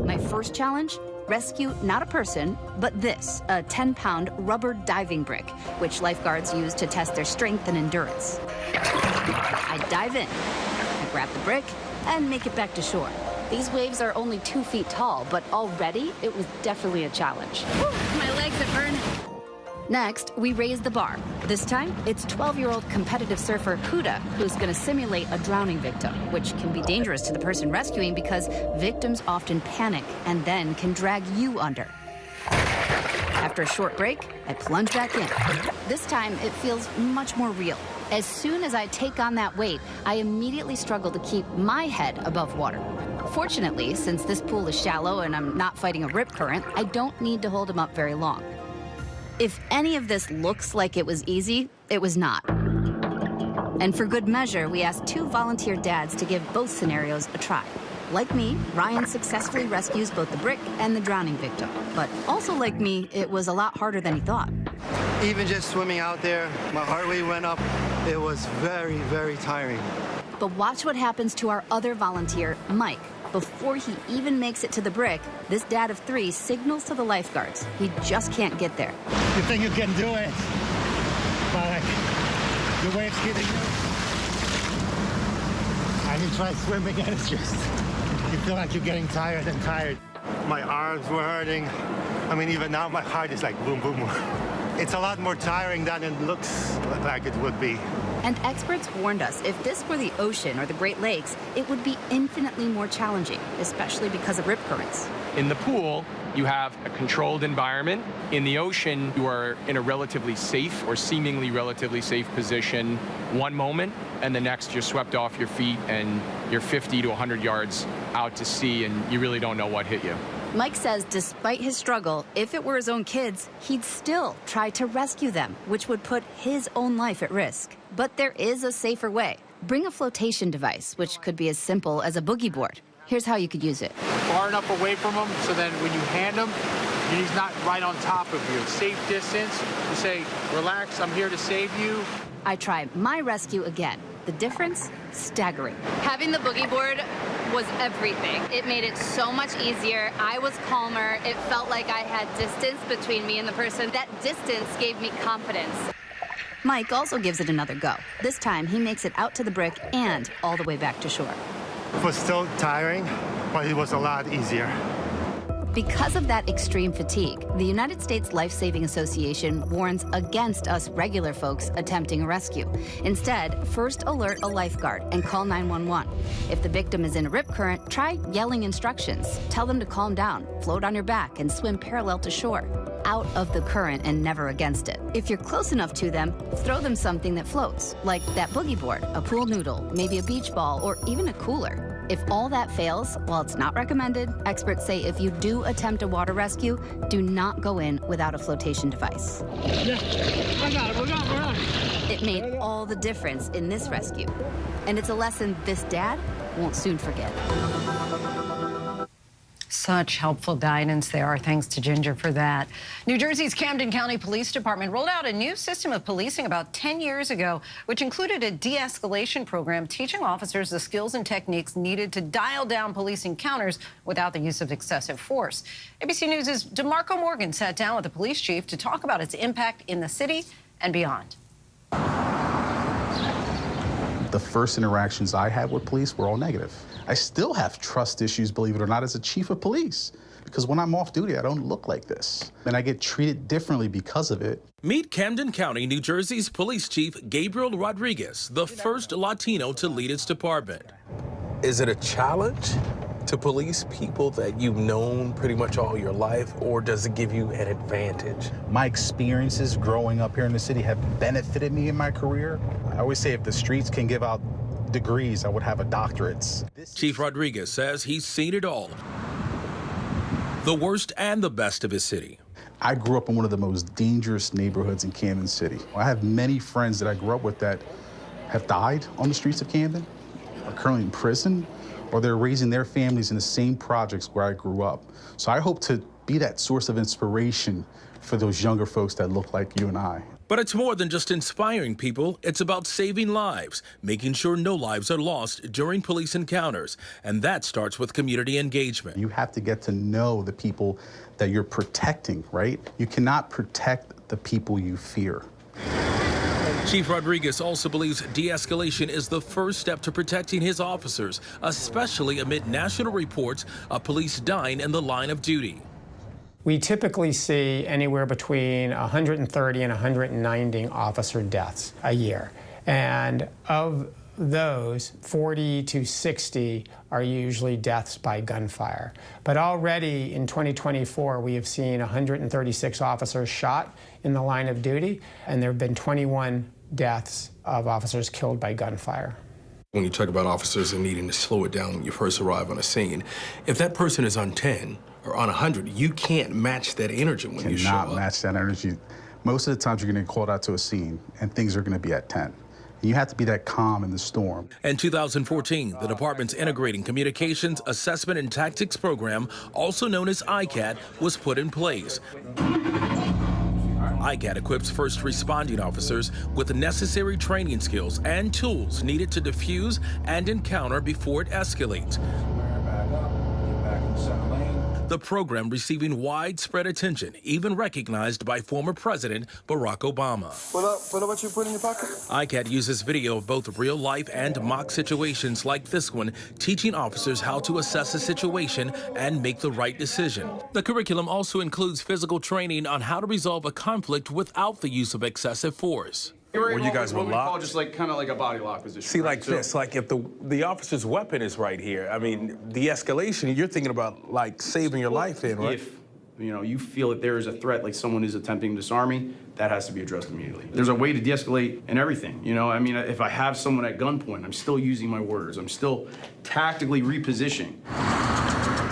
My first challenge? Rescue not a person, but this, a 10-pound rubber diving brick, which lifeguards use to test their strength and endurance. I dive in, I grab the brick, and make it back to shore. These waves are only 2 feet tall, but already it was definitely a challenge. My legs are burning. Next, we raise the bar. This time, it's 12-year-old competitive surfer Huda who's going to simulate a drowning victim, which can be dangerous to the person rescuing because victims often panic and then can drag you under. After a short break, I plunge back in. This time, it feels much more real. As soon as I take on that weight, I immediately struggle to keep my head above water. Fortunately, since this pool is shallow and I'm not fighting a rip current, I don't need to hold him up very long. If any of this looks like it was easy, it was not. And for good measure, we asked 2 volunteer dads to give both scenarios a try. Like me, Ryan successfully rescues both the brick and the drowning victim. But also like me, it was a lot harder than he thought. Even just swimming out there, my heart rate went up. It was very, very tiring. But watch what happens to our other volunteer, Mike. Before he even makes it to the brick, this dad of 3 signals to the lifeguards. He just can't get there. You think you can do it, but the wave's getting you. And you try swimming and it's just, you feel like you're getting tired and tired. My arms were hurting. I mean, even now my heart is like boom, boom, boom. It's a lot more tiring than it looks like it would be. And experts warned us if this were the ocean or the Great Lakes, it would be infinitely more challenging, especially because of rip currents. In the pool, you have a controlled environment. In the ocean, you are in a relatively safe or seemingly relatively safe position one moment, and the next you're swept off your feet and you're 50 to 100 yards out to sea and you really don't know what hit you. Mike says despite his struggle, if it were his own kids, he'd still try to rescue them, which would put his own life at risk. But there is a safer way. Bring a flotation device, which could be as simple as a boogie board. Here's how you could use it. Far enough away from him so then when you hand him, he's not right on top of you. Safe distance. You say, relax, I'm here to save you. I try my rescue again. The difference? Staggering. Having the boogie board was everything. It made it so much easier. I was calmer. It felt like I had distance between me and the person. That distance gave me confidence. Mike also gives it another go. This time, he makes it out to the brick and all the way back to shore. It was still tiring, but it was a lot easier. Because of that extreme fatigue, the United States Life-Saving Association warns against us regular folks attempting a rescue. Instead, first alert a lifeguard and call 911. If the victim is in a rip current, try yelling instructions. Tell them to calm down, float on your back, and swim parallel to shore, out of the current and never against it. If you're close enough to them, throw them something that floats, like that boogie board, a pool noodle, maybe a beach ball, or even a cooler. If all that fails, while it's not recommended, experts say if you do attempt a water rescue, do not go in without a flotation device. Yeah, I got it, we're on. It made all the difference in this rescue. And it's a lesson this dad won't soon forget. Such helpful guidance there. Thanks to Ginger for that. New Jersey's Camden County Police Department rolled out a new system of policing about 10 years ago, which included a de-escalation program teaching officers the skills and techniques needed to dial down police encounters without the use of excessive force. ABC News' DeMarco Morgan sat down with the police chief to talk about its impact in the city and beyond. The first interactions I had with police were all negative. I still have trust issues, believe it or not, as a chief of police, because when I'm off duty, I don't look like this, and I get treated differently because of it. Meet Camden County, New Jersey's police chief, Gabriel Rodriguez, the first Latino to lead its department. Is it a challenge to police people that you've known pretty much all your life, or does it give you an advantage? My experiences growing up here in the city have benefited me in my career. I always say if the streets can give out degrees, I would have a doctorate. Chief Rodriguez says he's seen it all. The worst and the best of his city. I grew up in one of the most dangerous neighborhoods in Camden City. I have many friends that I grew up with that have died on the streets of Camden, are currently in prison, or they're raising their families in the same projects where I grew up. So I hope to be that source of inspiration for those younger folks that look like you and I. But it's more than just inspiring people. It's about saving lives, making sure no lives are lost during police encounters. And that starts with community engagement. You have to get to know the people that you're protecting, right? You cannot protect the people you fear. Chief Rodriguez also believes de-escalation is the first step to protecting his officers, especially amid national reports of police dying in the line of duty. We typically see anywhere between 130 and 190 officer deaths a year. And of those, 40 to 60 are usually deaths by gunfire. But already in 2024, we have seen 136 officers shot in the line of duty, and there have been 21 deaths of officers killed by gunfire. When you talk about officers and needing to slow it down when you first arrive on a scene, if that person is on 10, or on 100. You can't match that energy when you show up. Cannot match that energy. Most of the times you're going to get called out to a scene and things are going to be at 10. You have to be that calm in the storm. In 2014, the department's Integrating Communications Assessment and Tactics Program, also known as ICAT, was put in place. ICAT equips first responding officers with the necessary training skills and tools needed to defuse and encounter before it escalates. The program receiving widespread attention, even recognized by former President Barack Obama. Pull up what you put in your pocket. ICAT uses video of both real-life and mock situations like this one, teaching officers how to assess a situation and make the right decision. The curriculum also includes physical training on how to resolve a conflict without the use of excessive force. Where you guys were locked? Just like kind of like a body lock position. See, like this, like if the officer's weapon is right here, I mean, de-escalation, you're thinking about like saving your life then, right? If you feel that there is a threat, like someone is attempting to disarm me, that has to be addressed immediately. There's a way to de-escalate in everything. I mean, if I have someone at gunpoint, I'm still using my words. I'm still tactically repositioning.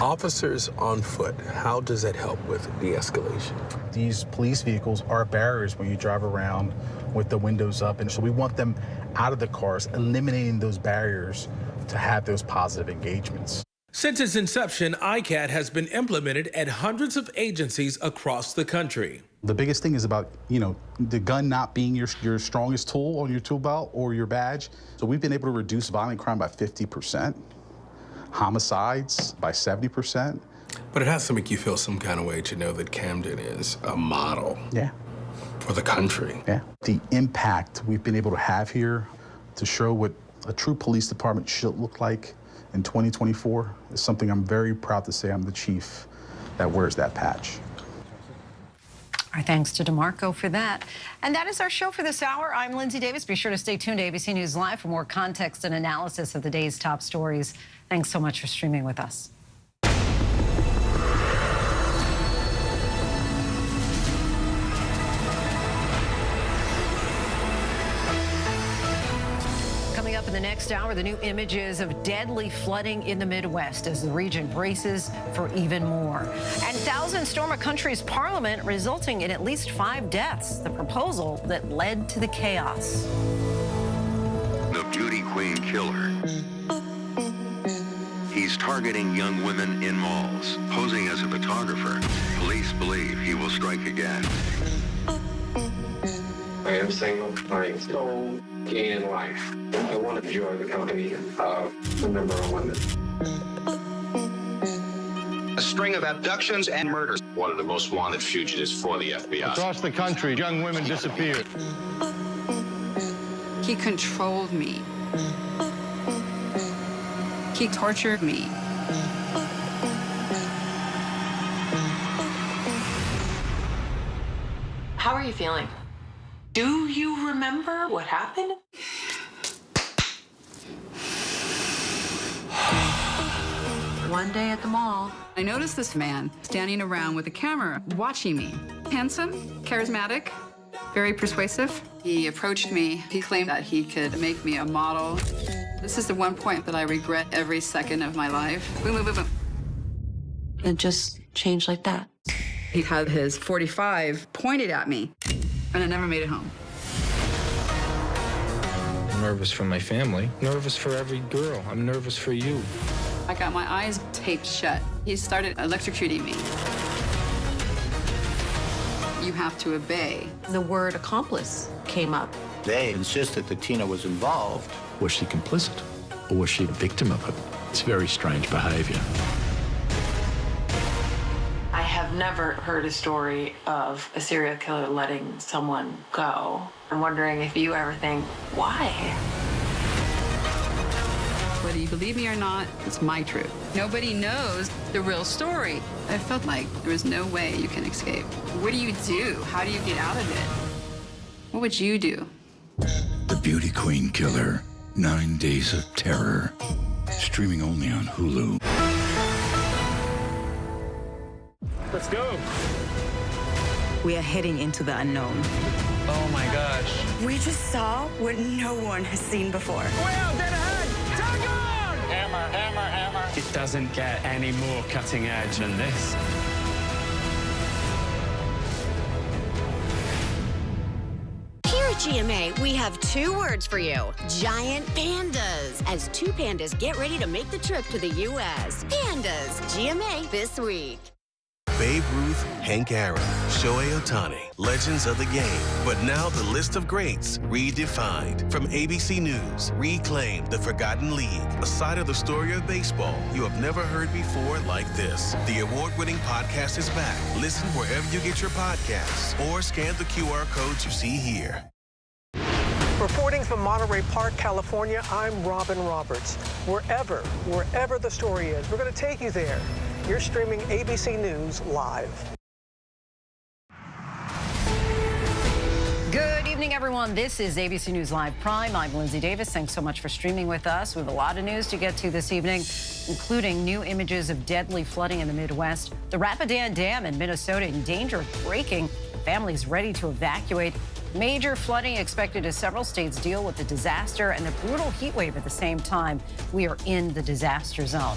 Officers on foot, how does that help with de-escalation? These police vehicles are barriers when you drive around with the windows up, and so we want them out of the cars, eliminating those barriers to have those positive engagements. Since its inception, ICAT has been implemented at hundreds of agencies across the country. The biggest thing is about, the gun not being your strongest tool on your tool belt or your badge. So we've been able to reduce violent crime by 50%, homicides by 70%. But it has to make you feel some kind of way to know that Camden is a model. Yeah. For the country. Yeah. The impact we've been able to have here to show what a true police department should look like in 2024 is something I'm very proud to say I'm the chief that wears that patch. Our thanks to DeMarco for that. And that is our show for this hour. I'm Lindsay Davis. Be sure to stay tuned to ABC News Live for more context and analysis of the day's top stories. Thanks so much for streaming with us. Coming up in the next hour, the new images of deadly flooding in the Midwest as the region braces for even more. And thousands storm a country's parliament, resulting in at least 5 deaths, the proposal that led to the chaos. The beauty queen killer. He's targeting young women in malls, posing as a photographer. Police believe he will strike again. I am single. I am still gaining life. I want to enjoy the company of a number of women. A string of abductions and murders. One of the most wanted fugitives for the FBI. Across the country, young women disappeared. He controlled me. He tortured me. How are you feeling? Do you remember what happened? One day at the mall, I noticed this man standing around with a camera watching me. Handsome, charismatic, very persuasive. He approached me. He claimed that he could make me a model. This is the one point that I regret every second of my life. Boom, boom, boom, boom. It just changed like that. He had his .45 pointed at me, and I never made it home. I'm nervous for my family, nervous for every girl. I'm nervous for you. I got my eyes taped shut. He started electrocuting me. You have to obey. The word accomplice came up. They insisted that Tina was involved. Was she complicit, or was she a victim of it? It's very strange behavior. I have never heard a story of a serial killer letting someone go. I'm wondering if you ever think, why? Whether you believe me or not, it's my truth. Nobody knows the real story. I felt like there was no way you can escape. What do you do? How do you get out of it? What would you do? The Beauty Queen Killer, 9 Days of Terror. Streaming only on Hulu. Let's go. We are heading into the unknown. Oh my gosh. We just saw what no one has seen before. Way out, dead ahead! Tag on! Hammer, hammer, hammer. It doesn't get any more cutting edge than this. Here at GMA, we have 2 words for you: giant pandas. As 2 pandas get ready to make the trip to the U.S. Pandas, GMA this week. Babe Ruth, Hank Aaron, Shohei Ohtani, legends of the game. But now the list of greats redefined. From ABC News, Reclaim the Forgotten League, a side of the story of baseball you have never heard before like this. The award-winning podcast is back. Listen wherever you get your podcasts or scan the QR codes you see here. Reporting from Monterey Park, California, I'm Robin Roberts. Wherever the story is, we're going to take you there. You're streaming ABC News live. Good evening, everyone. This is ABC News Live Prime. I'm Lindsay Davis. Thanks so much for streaming with us. We have a lot of news to get to this evening, including new images of deadly flooding in the Midwest, the Rapidan Dam in Minnesota in danger of breaking, families ready to evacuate, major flooding expected as several states deal with the disaster and the brutal heat wave at the same time. We are in the disaster zone.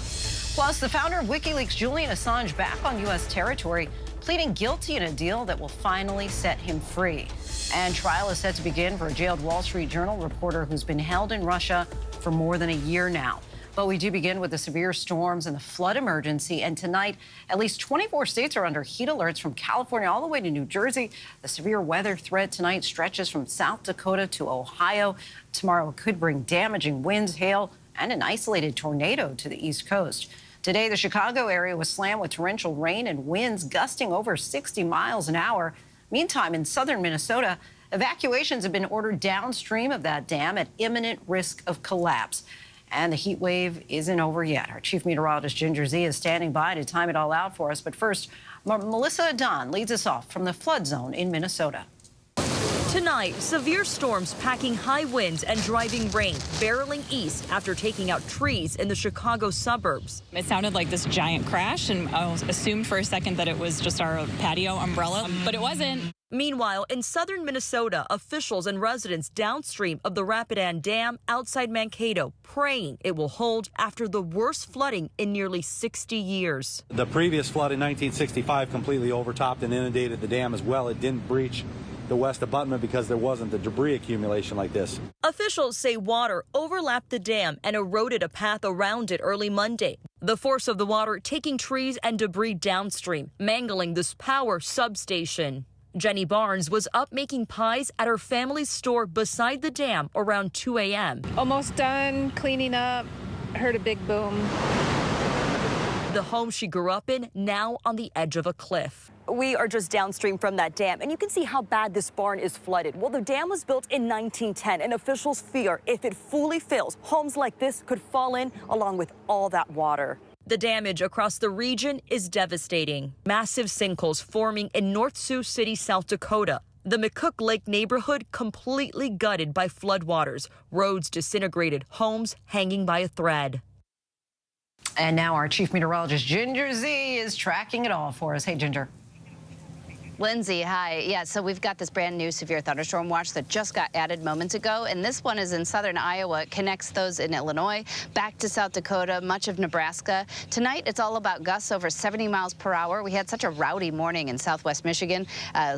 Plus, the founder of WikiLeaks, Julian Assange, back on U.S. territory, pleading guilty in a deal that will finally set him free. And trial is set to begin for a jailed Wall Street Journal reporter who's been held in Russia for more than a year now. But we do begin with the severe storms and the flood emergency. And tonight, at least 24 states are under heat alerts from California all the way to New Jersey. The severe weather threat tonight stretches from South Dakota to Ohio. Tomorrow it could bring damaging winds, hail, and an isolated tornado to the East Coast. Today, the Chicago area was slammed with torrential rain and winds gusting over 60 miles an hour. Meantime, in southern Minnesota, evacuations have been ordered downstream of that dam at imminent risk of collapse. And the heat wave isn't over yet. Our chief meteorologist, Ginger Z, is standing by to time it all out for us. But first, Melissa Adon leads us off from the flood zone in Minnesota. Tonight, severe storms packing high winds and driving rain, barreling east after taking out trees in the Chicago suburbs. It sounded like this giant crash, and I assumed for a second that it was just our patio umbrella, but it wasn't. Meanwhile, in southern Minnesota, officials and residents downstream of the Rapidan Dam outside Mankato praying it will hold after the worst flooding in nearly 60 years. The previous flood in 1965 completely overtopped and inundated the dam as well. It didn't breach the west abutment because there wasn't the debris accumulation like this. Officials say water overlapped the dam and eroded a path around it early Monday. The force of the water taking trees and debris downstream, mangling this power substation. Jenny Barnes was up making pies at her family's store beside the dam around 2 a.m. Almost done cleaning up, heard a big boom. The home she grew up in now on the edge of a cliff. We are just downstream from that dam, and you can see how bad this barn is flooded. Well, the dam was built in 1910, and officials fear if it fully fills, homes like this could fall in along with all that water. The damage across the region is devastating. Massive sinkholes forming in North Sioux City, South Dakota. The McCook Lake neighborhood completely gutted by floodwaters. Roads disintegrated, homes hanging by a thread. And now our chief meteorologist, Ginger Z, is tracking it all for us. Hey, Ginger. Lindsay, hi. Yeah, so we've got this brand new severe thunderstorm watch that just got added moments ago, and this one is in southern Iowa. It connects those in Illinois back to South Dakota, much of Nebraska. Tonight, it's all about gusts over 70 miles per hour. We had such a rowdy morning in southwest Michigan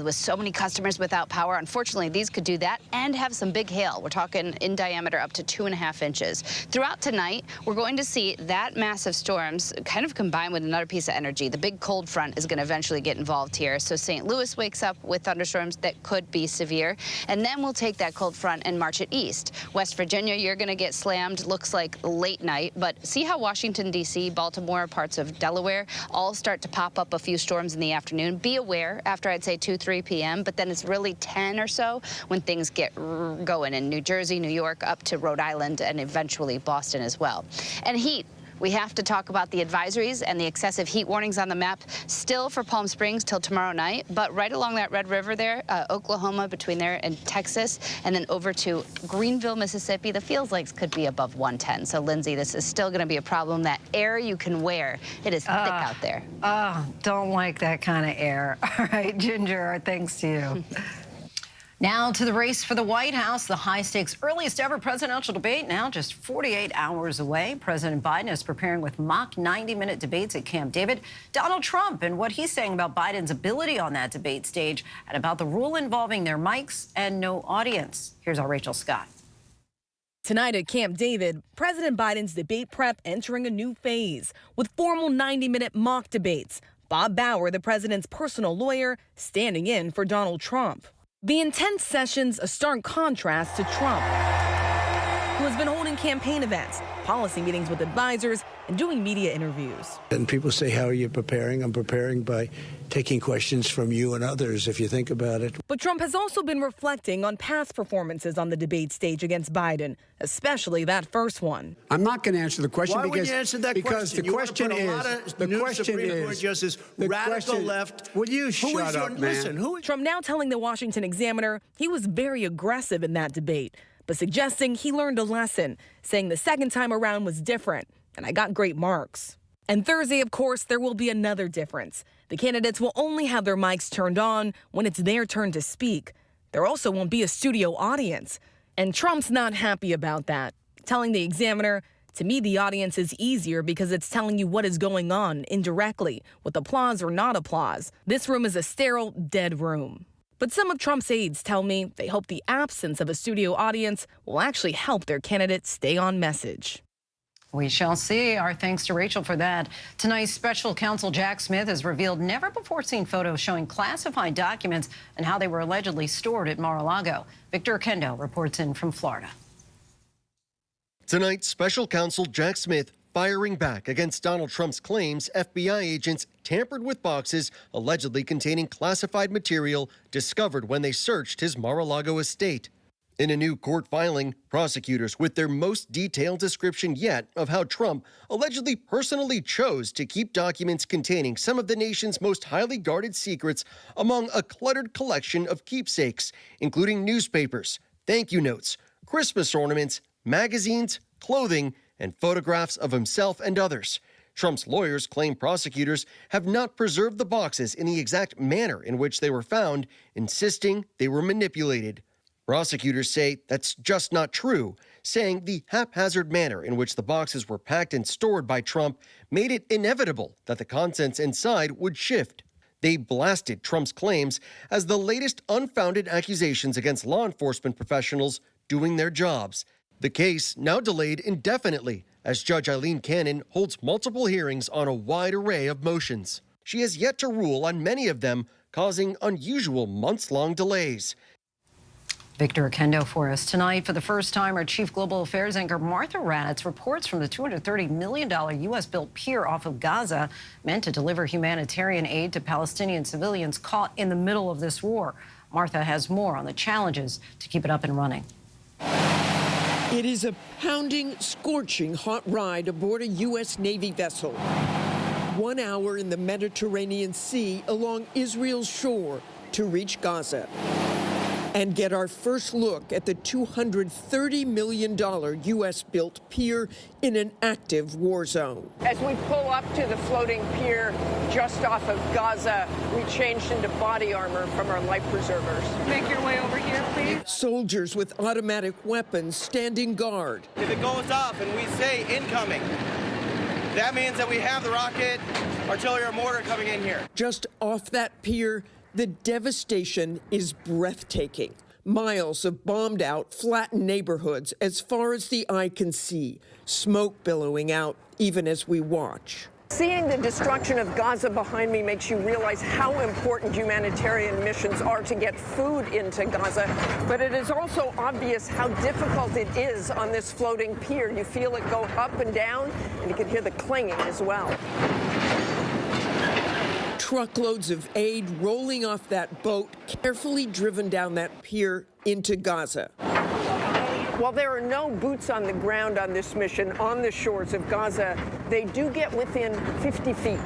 with so many customers without power. Unfortunately, these could do that and have some big hail. We're talking in diameter up to 2.5 inches. Throughout tonight, we're going to see that massive storms kind of combine with another piece of energy. The big cold front is going to eventually get involved here. So St. Louis wakes up with thunderstorms that could be severe, and then we'll take that cold front and march it east. West Virginia, you're going to get slammed, looks like late night, but see how Washington, D.C., Baltimore, parts of Delaware all start to pop up a few storms in the afternoon. Be aware after, I'd say, 2, 3 p.m., but then it's really 10 or so when things get going in New Jersey, New York, up to Rhode Island, and eventually Boston as well. And heat. We have to talk about the advisories and the excessive heat warnings on the map still for Palm Springs till tomorrow night, but right along that Red River there, Oklahoma between there and Texas, and then over to Greenville, Mississippi, the feels like could be above 110. So, Lindsay, this is still going to be a problem. That air you can wear, it is thick out there. Don't like that kind of air. All right, Ginger, our thanks to you. Now to the race for the White House, the high-stakes, earliest ever presidential debate now just 48 hours away. President Biden is preparing with mock 90-minute debates at Camp David. Donald Trump and what he's saying about Biden's ability on that debate stage and about the rule involving their mics and no audience. Here's our Rachel Scott. Tonight at Camp David, President Biden's debate prep entering a new phase with formal 90-minute mock debates. Bob Bauer, the president's personal lawyer, standing in for Donald Trump. The intense sessions a stark contrast to Trump, who has been holding campaign events, policy meetings with advisors, and doing media interviews. And people say, how are you preparing? I'm preparing by taking questions from you and others, if you think about it. But Trump has also been reflecting on past performances on the debate stage against Biden, especially that first one. I'm not going to answer the question. Why would you answer that because question? the question is, radical left. Will you shut up, man? Listen, Trump now telling the Washington Examiner he was very aggressive in that debate, but suggesting he learned a lesson, saying the second time around was different, and I got great marks. And Thursday, of course, there will be another difference. The candidates will only have their mics turned on when it's their turn to speak. There also won't be a studio audience. And Trump's not happy about that, telling the Examiner, to me, the audience is easier because it's telling you what is going on indirectly, with applause or not applause. This room is a sterile, dead room. But some of Trump's aides tell me they hope the absence of a studio audience will actually help their candidate stay on message. We shall see. Our thanks to Rachel for that. Tonight's special counsel Jack Smith has revealed never-before-seen photos showing classified documents and how they were allegedly stored at Mar-a-Lago. Victor Kendo reports in from Florida. Tonight, special counsel Jack Smith firing back against Donald Trump's claims FBI agents tampered with boxes allegedly containing classified material discovered when they searched his Mar-a-Lago estate. In a new court filing, prosecutors with their most detailed description yet of how Trump allegedly personally chose to keep documents containing some of the nation's most highly guarded secrets among a cluttered collection of keepsakes, including newspapers, thank you notes, Christmas ornaments, magazines, clothing, and photographs of himself and others. Trump's lawyers claim prosecutors have not preserved the boxes in the exact manner in which they were found, insisting they were manipulated. Prosecutors say that's just not true, saying the haphazard manner in which the boxes were packed and stored by Trump made it inevitable that the contents inside would shift. They blasted Trump's claims as the latest unfounded accusations against law enforcement professionals doing their jobs. The case now delayed indefinitely as Judge Eileen Cannon holds multiple hearings on a wide array of motions. She has yet to rule on many of them, causing unusual months-long delays. Victor Kendo for us tonight. For the first time, our chief global affairs anchor Martha Raddatz reports from the $230 million U.S.-built pier off of Gaza, meant to deliver humanitarian aid to Palestinian civilians caught in the middle of this war. Martha has more on the challenges to keep it up and running. It is a pounding, scorching hot ride aboard a U.S. Navy vessel. 1 hour in the Mediterranean Sea along Israel's shore to reach Gaza and get our first look at the $230 million U.S.-built pier in an active war zone. As we pull up to the floating pier just off of Gaza, we changed into body armor from our life preservers. Make your way over here, please. Soldiers with automatic weapons standing guard. If it goes off and we say incoming, that means that we have the rocket, artillery, or mortar coming in here. Just off that pier, the devastation is breathtaking. Miles of bombed-out, flattened neighborhoods as far as the eye can see, smoke billowing out even as we watch. Seeing the destruction of Gaza behind me makes you realize how important humanitarian missions are to get food into Gaza, but it is also obvious how difficult it is on this floating pier. You feel it go up and down, and you can hear the clanging as well. Truckloads of aid rolling off that boat, carefully driven down that pier into Gaza. While there are no boots on the ground on this mission on the shores of Gaza, they do get within 50 feet.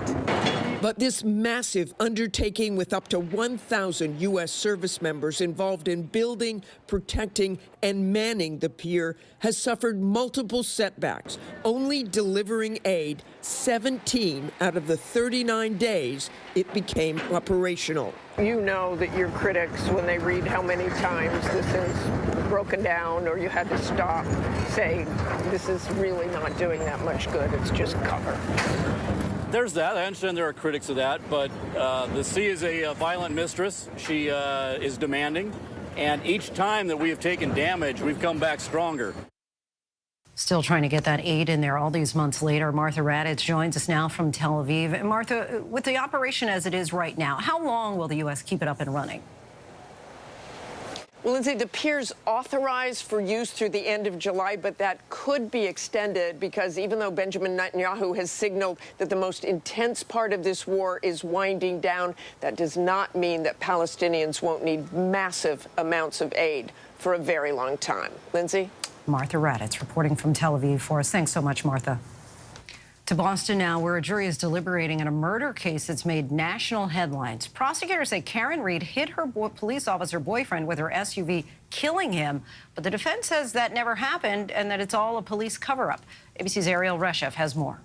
But this massive undertaking with up to 1,000 U.S. service members involved in building, protecting, and manning the pier has suffered multiple setbacks, only delivering aid 17 out of the 39 days it became operational. You know that your critics, when they read how many times this is broken down or you had to stop, say this is really not doing that much good, it's just cover. There's that. I understand there are critics of that, but the sea is a violent mistress. She is demanding, and each time that we have taken damage, we've come back stronger. Still trying to get that aid in there all these months later. Martha Raddatz joins us now from Tel Aviv. And Martha, with the operation as it is right now, how long will the U.S. keep it up and running? Well, Lindsay, the pier's authorized for use through the end of July, but that could be extended because even though Benjamin Netanyahu has signaled that the most intense part of this war is winding down, that does not mean that Palestinians won't need massive amounts of aid for a very long time. Lindsay? Martha Raddatz reporting from Tel Aviv for us. Thanks so much, Martha. To Boston now, where a jury is deliberating in a murder case that's made national headlines. Prosecutors say Karen Reed hit her police officer boyfriend with her SUV, killing him. But the defense says that never happened and that it's all a police cover-up. ABC's Ariel Reshef has more.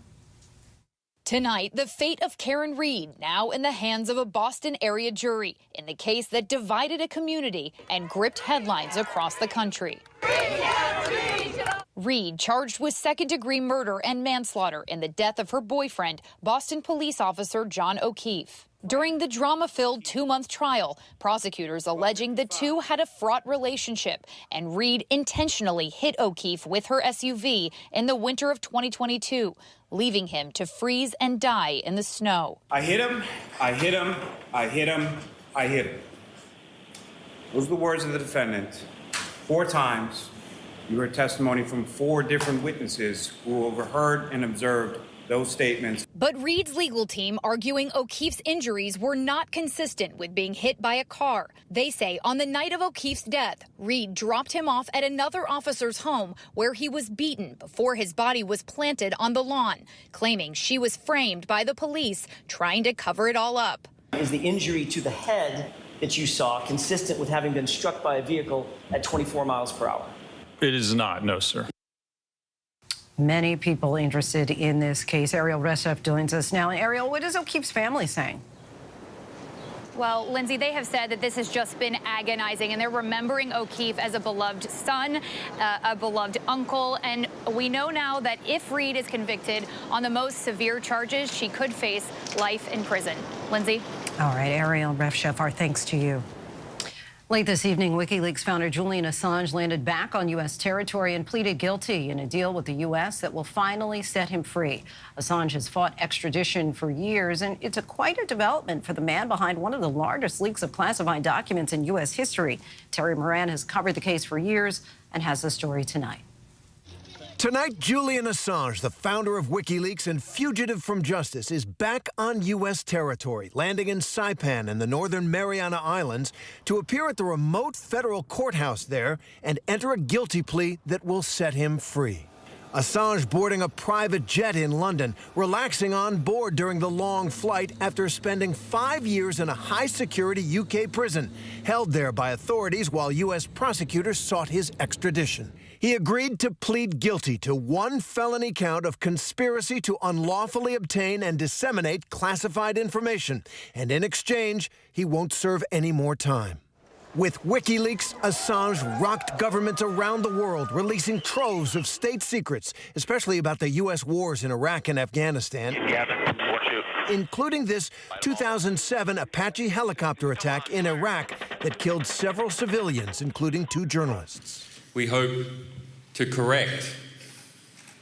Tonight, the fate of Karen Reed now in the hands of a Boston area jury in the case that divided a community and gripped headlines across the country. Reed charged with second-degree murder and manslaughter in the death of her boyfriend, Boston police officer John O'Keefe. During the drama-filled 2-month trial, prosecutors alleging the two had a fraught relationship, and Reed intentionally hit O'Keefe with her SUV in the winter of 2022, leaving him to freeze and die in the snow. I hit him, I hit him, I hit him, I hit him. Those are the words of the defendant. 4 times. You heard testimony from 4 different witnesses who overheard and observed those statements. But Reed's legal team arguing O'Keefe's injuries were not consistent with being hit by a car. They say on the night of O'Keefe's death, Reed dropped him off at another officer's home where he was beaten before his body was planted on the lawn, claiming she was framed by the police trying to cover it all up. Is the injury to the head that you saw consistent with having been struck by a vehicle at 24 miles per hour? It is not, no, sir. Many people interested in this case. Ariel Reshef joins us now. And Ariel, what is O'Keefe's family saying? Well, Lindsay, they have said that this has just been agonizing, and they're remembering O'Keefe as a beloved son, a beloved uncle, and we know now that if Reed is convicted on the most severe charges, she could face life in prison. Lindsay? All right, Ariel Reshef, our thanks to you. Late this evening, WikiLeaks founder Julian Assange landed back on U.S. territory and pleaded guilty in a deal with the U.S. that will finally set him free. Assange has fought extradition for years, and it's quite a development for the man behind one of the largest leaks of classified documents in U.S. history. Terry Moran has covered the case for years and has the story tonight. Tonight, Julian Assange, the founder of WikiLeaks and fugitive from justice, is back on U.S. territory, landing in Saipan in the northern Mariana Islands to appear at the remote federal courthouse there and enter a guilty plea that will set him free. Assange boarding a private jet in London, relaxing on board during the long flight after spending 5 years in a high-security UK prison, held there by authorities while U.S. prosecutors sought his extradition. He agreed to plead guilty to 1 felony count of conspiracy to unlawfully obtain and disseminate classified information, and in exchange, he won't serve any more time. With WikiLeaks, Assange rocked governments around the world, releasing troves of state secrets, especially about the U.S. wars in Iraq and Afghanistan, including this 2007 Apache helicopter attack in Iraq that killed several civilians, including 2 journalists. We hope to correct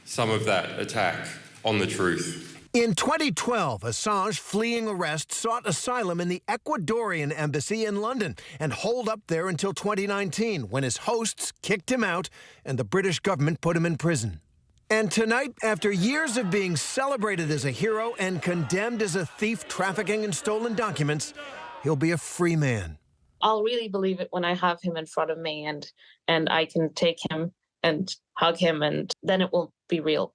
some of that attack on the truth. In 2012, Assange, fleeing arrest, sought asylum in the Ecuadorian embassy in London and holed up there until 2019, when his hosts kicked him out and the British government put him in prison. And tonight, after years of being celebrated as a hero and condemned as a thief trafficking in stolen documents, he'll be a free man. I'll really believe it when I have him in front of me and I can take him and hug him, and then it will be real.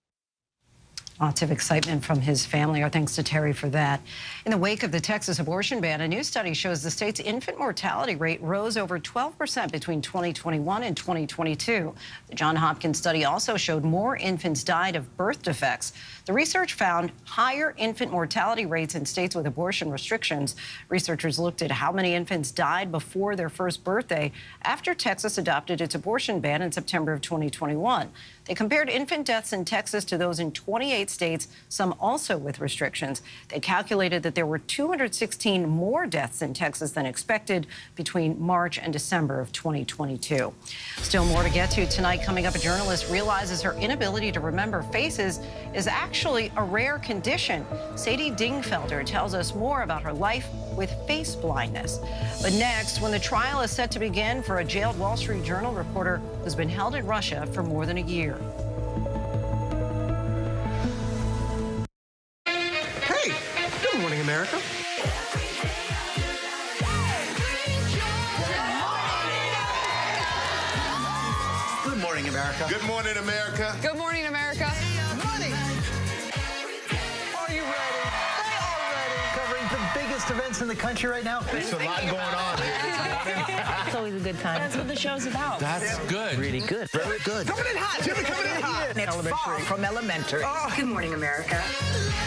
Lots of excitement from his family. Our thanks to Terry for that. In the wake of the Texas abortion ban, a new study shows the state's infant mortality rate rose over 12% between 2021 and 2022. The Johns Hopkins study also showed more infants died of birth defects. The research found higher infant mortality rates in states with abortion restrictions. Researchers looked at how many infants died before their first birthday after Texas adopted its abortion ban in September of 2021. They compared infant deaths in Texas to those in 28 states, some also with restrictions. They calculated that there were 216 more deaths in Texas than expected between March and December of 2022. Still more to get to tonight. Coming up, a journalist realizes her inability to remember faces is actually a rare condition. Sadie Dingfelder tells us more about her life with face blindness. But next, when the trial is set to begin for a jailed Wall Street Journal reporter who's been held in Russia for more than a year. Hey, good morning, America. Good morning, America. Good morning, America. Good morning, America. Money. Are you ready? They are ready. Covering the biggest events in the country right now. There's a lot going on here. It's always a good time. That's what the show's about. That's good. Really good. Very good. Coming in hot. Jimmy coming in hot. It's far from elementary. Oh. Good morning, America.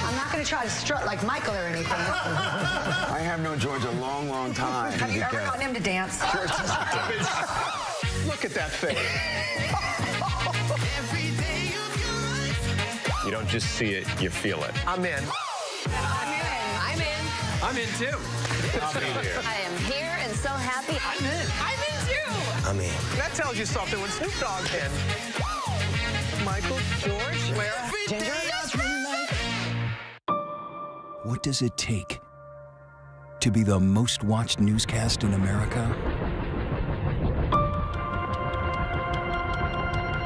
I'm not going to try to strut like Michael or anything. I have known George a long, long time. Have you ever gotten him to dance? Look at that face. You don't just see it, you feel it. I'm in. I'm in. I'm in too. I'll be there. I am here and so happy. I'm in. I'm in too. I'm in. That tells you something when Snoop Dogg's in. Michael, George, Lara, Ginger. What does it take to be the most watched newscast in America?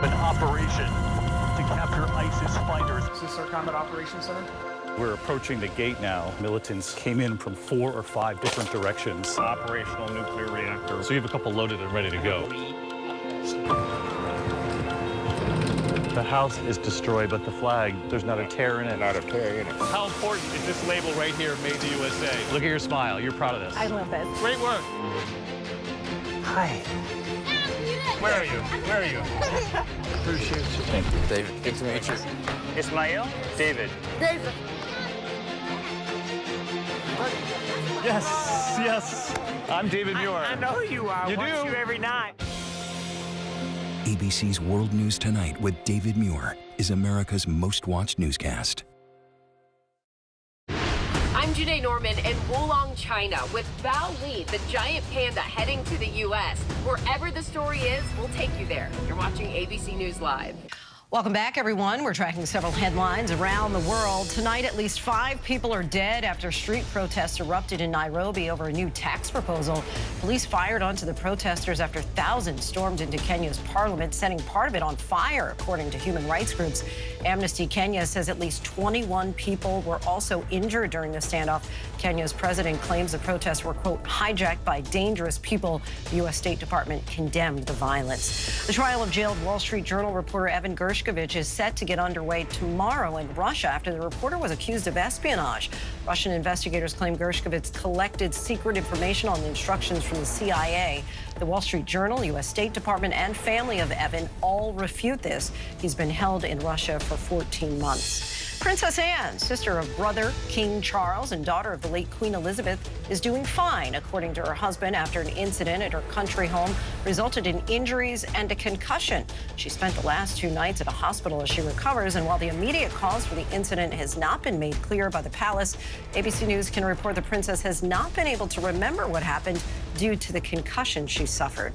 An operation to capture ISIS fighters. Is this our Combat Operations Center? We're approaching the gate now. Militants came in from 4 or 5 different directions. Operational nuclear reactor. So you have a couple loaded and ready to go. The house is destroyed, but the flag, there's not a tear in it. Not a tear in it. How important is this label right here, Made in the USA? Look at your smile. You're proud of this. I love this. Great work. Hi. Where are you? Where are you? Appreciate you. Thank you, David. Good to meet you. Ismail? David. David. Yes, yes. I'm David Muir. I know who you are. You I watch do? you every night. ABC's World News Tonight with David Muir is America's most watched newscast. I'm Janae Norman in Wulong, China, with Bao Li, the giant panda heading to the U.S. Wherever the story is, we'll take you there. You're watching ABC News Live. Welcome back, everyone. We're tracking several headlines around the world. Tonight, at least 5 people are dead after street protests erupted in Nairobi over a new tax proposal. Police fired onto the protesters after thousands stormed into Kenya's parliament, setting part of it on fire, according to human rights groups. Amnesty Kenya says at least 21 people were also injured during the standoff. Kenya's president claims the protests were, quote, hijacked by dangerous people. The U.S. State Department condemned the violence. The trial of jailed Wall Street Journal reporter Evan Gershkovich is set to get underway tomorrow in Russia after the reporter was accused of espionage. Russian investigators claim Gershkovich collected secret information on the instructions from the CIA. The Wall Street Journal, U.S. State Department, and family of Evan all refute this. He's been held in Russia for 14 months. Princess Anne, sister of brother King Charles and daughter of the late Queen Elizabeth, is doing fine, according to her husband, after an incident at her country home resulted in injuries and a concussion. She spent the last 2 nights at a hospital as she recovers, and while the immediate cause for the incident has not been made clear by the palace, ABC News can report the princess has not been able to remember what happened due to the concussion she suffered.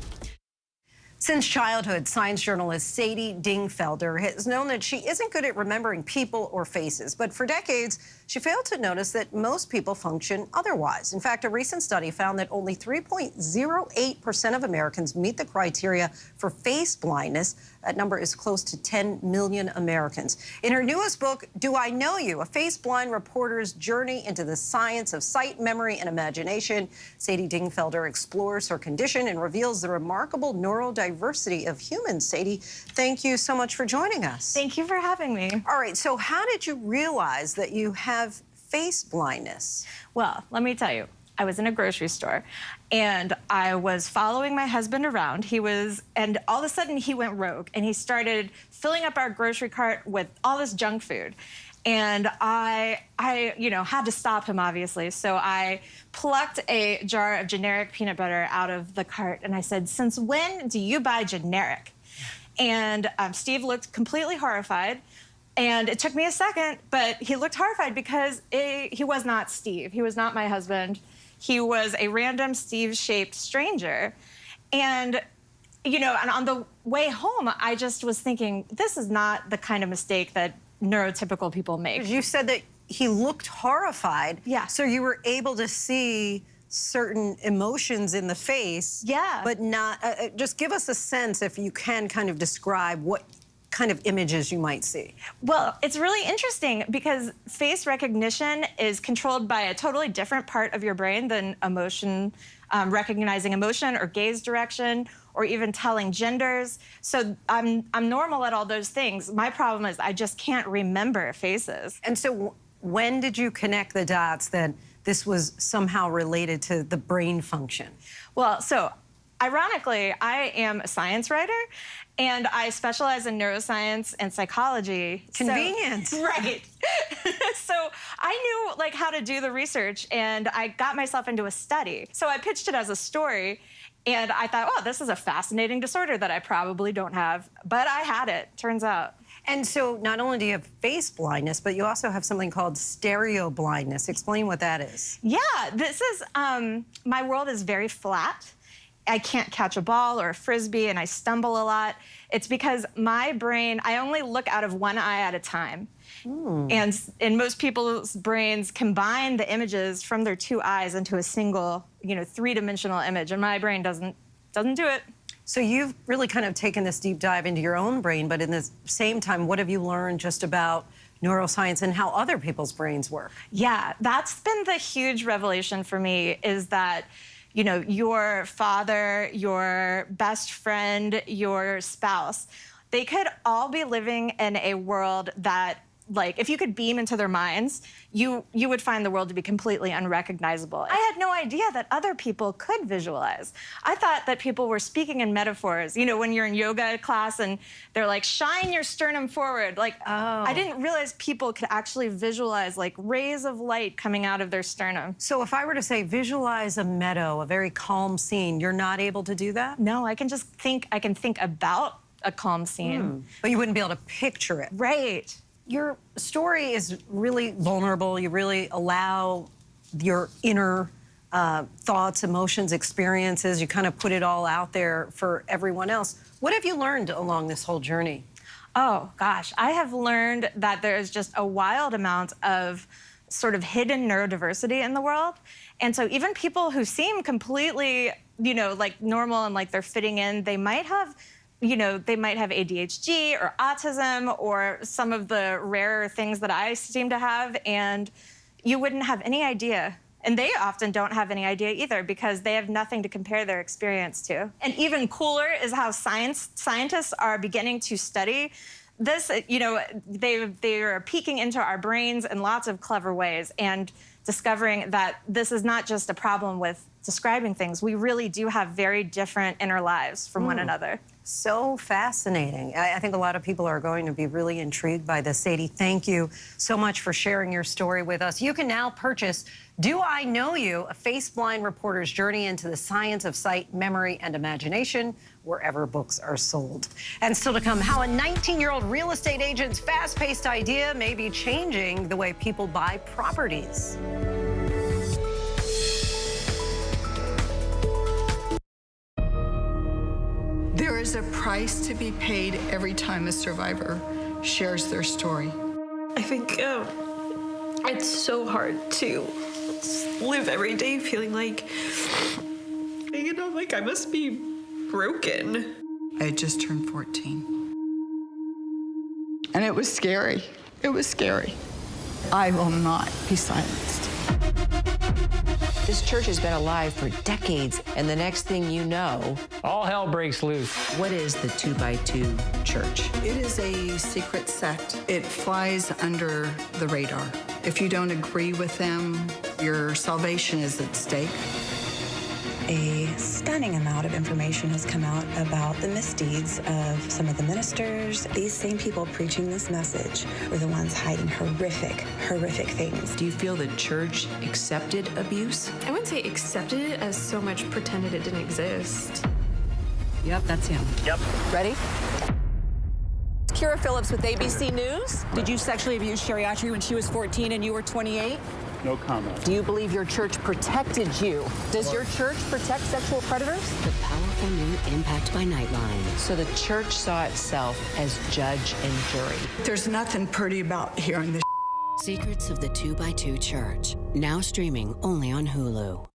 Since childhood, science journalist Sadie Dingfelder has known that she isn't good at remembering people or faces. But for decades, she failed to notice that most people function otherwise. In fact, a recent study found that only 3.08% of Americans meet the criteria for face blindness. That number is close to 10 million Americans. In her newest book, Do I Know You? A face-blind reporter's journey into the science of sight, memory, and imagination, Sadie Dingfelder explores her condition and reveals the remarkable neurodiversity diversity of humans. Sadie, thank you so much for joining us. Thank you for having me. All right, so how did you realize that you have face blindness? Well, let me tell you. I was in a grocery store and I was following my husband around. And all of a sudden he went rogue and he started filling up our grocery cart with all this junk food. And I had to stop him, obviously. So I plucked a jar of generic peanut butter out of the cart and I said, "Since when do you buy generic?" And Steve looked completely horrified. And it took me a second, but he looked horrified because he was not Steve. He was not my husband. He was a random Steve-shaped stranger. And, and on the way home, I just was thinking, this is not the kind of mistake that neurotypical people make. You said that he looked horrified. Yeah. So you were able to see certain emotions in the face. Yeah. But not, just give us a sense, if you can kind of describe what kind of images you might see. Well, it's really interesting because face recognition is controlled by a totally different part of your brain than emotion, recognizing emotion or gaze direction, or even telling genders. So I'm normal at all those things. My problem is I just can't remember faces. And so when did you connect the dots that this was somehow related to the brain function? Well, so ironically, I am a science writer, and I specialize in neuroscience and psychology. Convenient. So, right. So I knew how to do the research, and I got myself into a study. So I pitched it as a story, and I thought, oh, this is a fascinating disorder that I probably don't have, but I had it, turns out. And so not only do you have face blindness, but you also have something called stereo blindness. Explain what that is. Yeah, this is, my world is very flat. I can't catch a ball or a Frisbee, and I stumble a lot. It's because my brain, I only look out of one eye at a time. And in most people's brains combine the images from their two eyes into a single, three-dimensional image, and my brain doesn't do it. So you've really kind of taken this deep dive into your own brain, but in the same time, what have you learned just about neuroscience and how other people's brains work? Yeah, that's been the huge revelation for me, is that your father, your best friend, your spouse, they could all be living in a world that, if you could beam into their minds, you would find the world to be completely unrecognizable. I had no idea that other people could visualize. I thought that people were speaking in metaphors. When you're in yoga class and they're like, shine your sternum forward. I didn't realize people could actually visualize rays of light coming out of their sternum. So if I were to say, visualize a meadow, a very calm scene, you're not able to do that? No, I can just think about a calm scene. But you wouldn't be able to picture it. Right. Your story is really vulnerable. You really allow your inner thoughts, emotions, experiences. You kind of put it all out there for everyone else. What have you learned along this whole journey? Oh, gosh. I have learned that there's just a wild amount of sort of hidden neurodiversity in the world. And so even people who seem completely, normal and they're fitting in, they might have ADHD or autism or some of the rarer things that I seem to have, and you wouldn't have any idea. And they often don't have any idea either because they have nothing to compare their experience to. And even cooler is how scientists are beginning to study this. They are peeking into our brains in lots of clever ways and discovering that this is not just a problem with describing things. We really do have very different inner lives from one another. So fascinating. I think a lot of people are going to be really intrigued by this. Sadie, thank you so much for sharing your story with us. You can now purchase Do I Know You? A Face-Blind Reporter's Journey into the Science of Sight, Memory, and Imagination, wherever books are sold. And still to come, how a 19-year-old real estate agent's fast-paced idea may be changing the way people buy properties. There is a price to be paid every time a survivor shares their story. I think it's so hard to live every day feeling like I must be broken. I had just turned 14. And it was scary. It was scary. I will not be silenced. This church has been alive for decades, and the next thing you know, all hell breaks loose. What is the 2x2 church? It is a secret sect. It flies under the radar. If you don't agree with them, your salvation is at stake. A stunning amount of information has come out about the misdeeds of some of the ministers. These same people preaching this message were the ones hiding horrific, horrific things. Do you feel the church accepted abuse? I wouldn't say accepted it as so much pretended it didn't exist. Yep, that's him. Yep. Ready? Kira Phillips with ABC News. Did you sexually abuse Sherry Autry when she was 14 and you were 28? No comment. Do you believe your church protected you? Does your church protect sexual predators? The powerful new Impact by Nightline. So the church saw itself as judge and jury. There's nothing pretty about hearing this. Secrets of the 2x2 Church. Now streaming only on Hulu.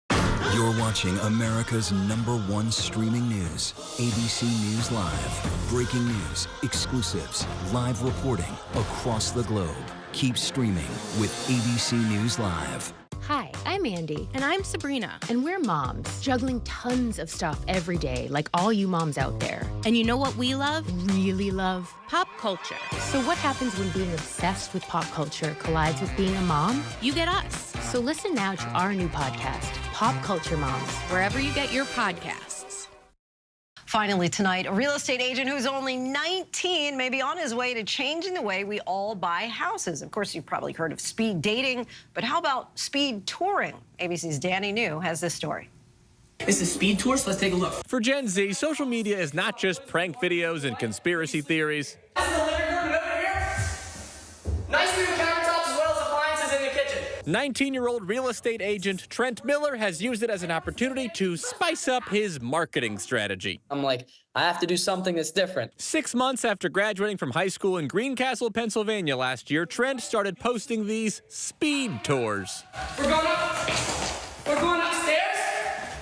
You're watching America's #1 streaming news, ABC News Live. Breaking news, exclusives, live reporting across the globe. Keep streaming with ABC News Live. Hi, I'm Andy. And I'm Sabrina. And we're moms, juggling tons of stuff every day, like all you moms out there. And you know what we love? Really love? Pop culture. So what happens when being obsessed with pop culture collides with being a mom? You get us. So listen now to our new podcast, Pop Culture Moms, wherever you get your podcasts. Finally tonight, a real estate agent who's only 19 may be on his way to changing the way we all buy houses. Of course, you've probably heard of speed dating, but how about speed touring? ABC's Danny New has this story. This is Speed Tour, so let's take a look. For Gen Z, social media is not just prank videos and conspiracy theories. This is the living room, and over here, nice new countertops as well as appliances in the kitchen. 19-year-old real estate agent Trent Miller has used it as an opportunity to spice up his marketing strategy. I'm like, I have to do something that's different. 6 months after graduating from high school in Greencastle, Pennsylvania last year, Trent started posting these speed tours. We're going upstairs.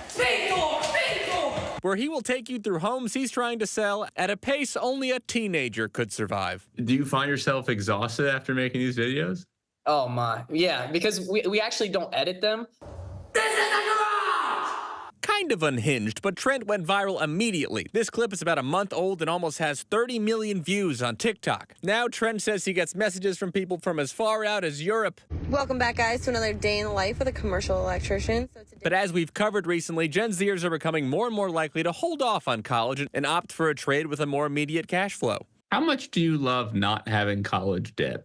Speed tour, where he will take you through homes he's trying to sell at a pace only a teenager could survive. Do you find yourself exhausted after making these videos? Oh my, yeah, because we actually don't edit them. This is the garage! Kind of unhinged, but Trent went viral immediately. This clip is about a month old and almost has 30 million views on TikTok. Now Trent says he gets messages from people from as far out as Europe. Welcome back, guys, to another day in the life with a commercial electrician. But as we've covered recently, Gen Zers are becoming more and more likely to hold off on college and opt for a trade with a more immediate cash flow. How much do you love not having college debt?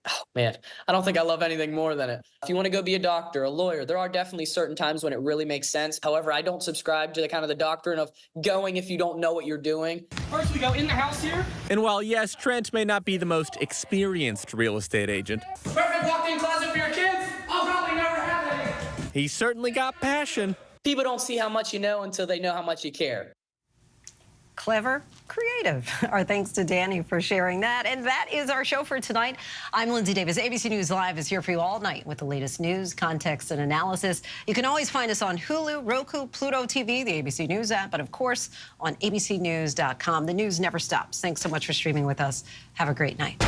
Oh, man, I don't think I love anything more than it. If you want to go be a doctor, a lawyer, there are definitely certain times when it really makes sense. However, I don't subscribe to the kind of the doctrine of going if you don't know what you're doing. First, we go in the house here. And while, yes, Trent may not be the most experienced real estate agent, perfect walk-in closet for your kids, I'll probably never have any. He certainly got passion. People don't see how much you know until they know how much you care. Clever, creative. Our thanks to Danny for sharing that. And that is our show for tonight. I'm Lindsay Davis. ABC News Live is here for you all night with the latest news, context, and analysis. You can always find us on Hulu, Roku, Pluto TV, the ABC News app, and of course on abcnews.com. The news never stops. Thanks so much for streaming with us. Have a great night.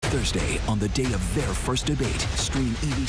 Thursday, on the day of their first debate, stream ABC.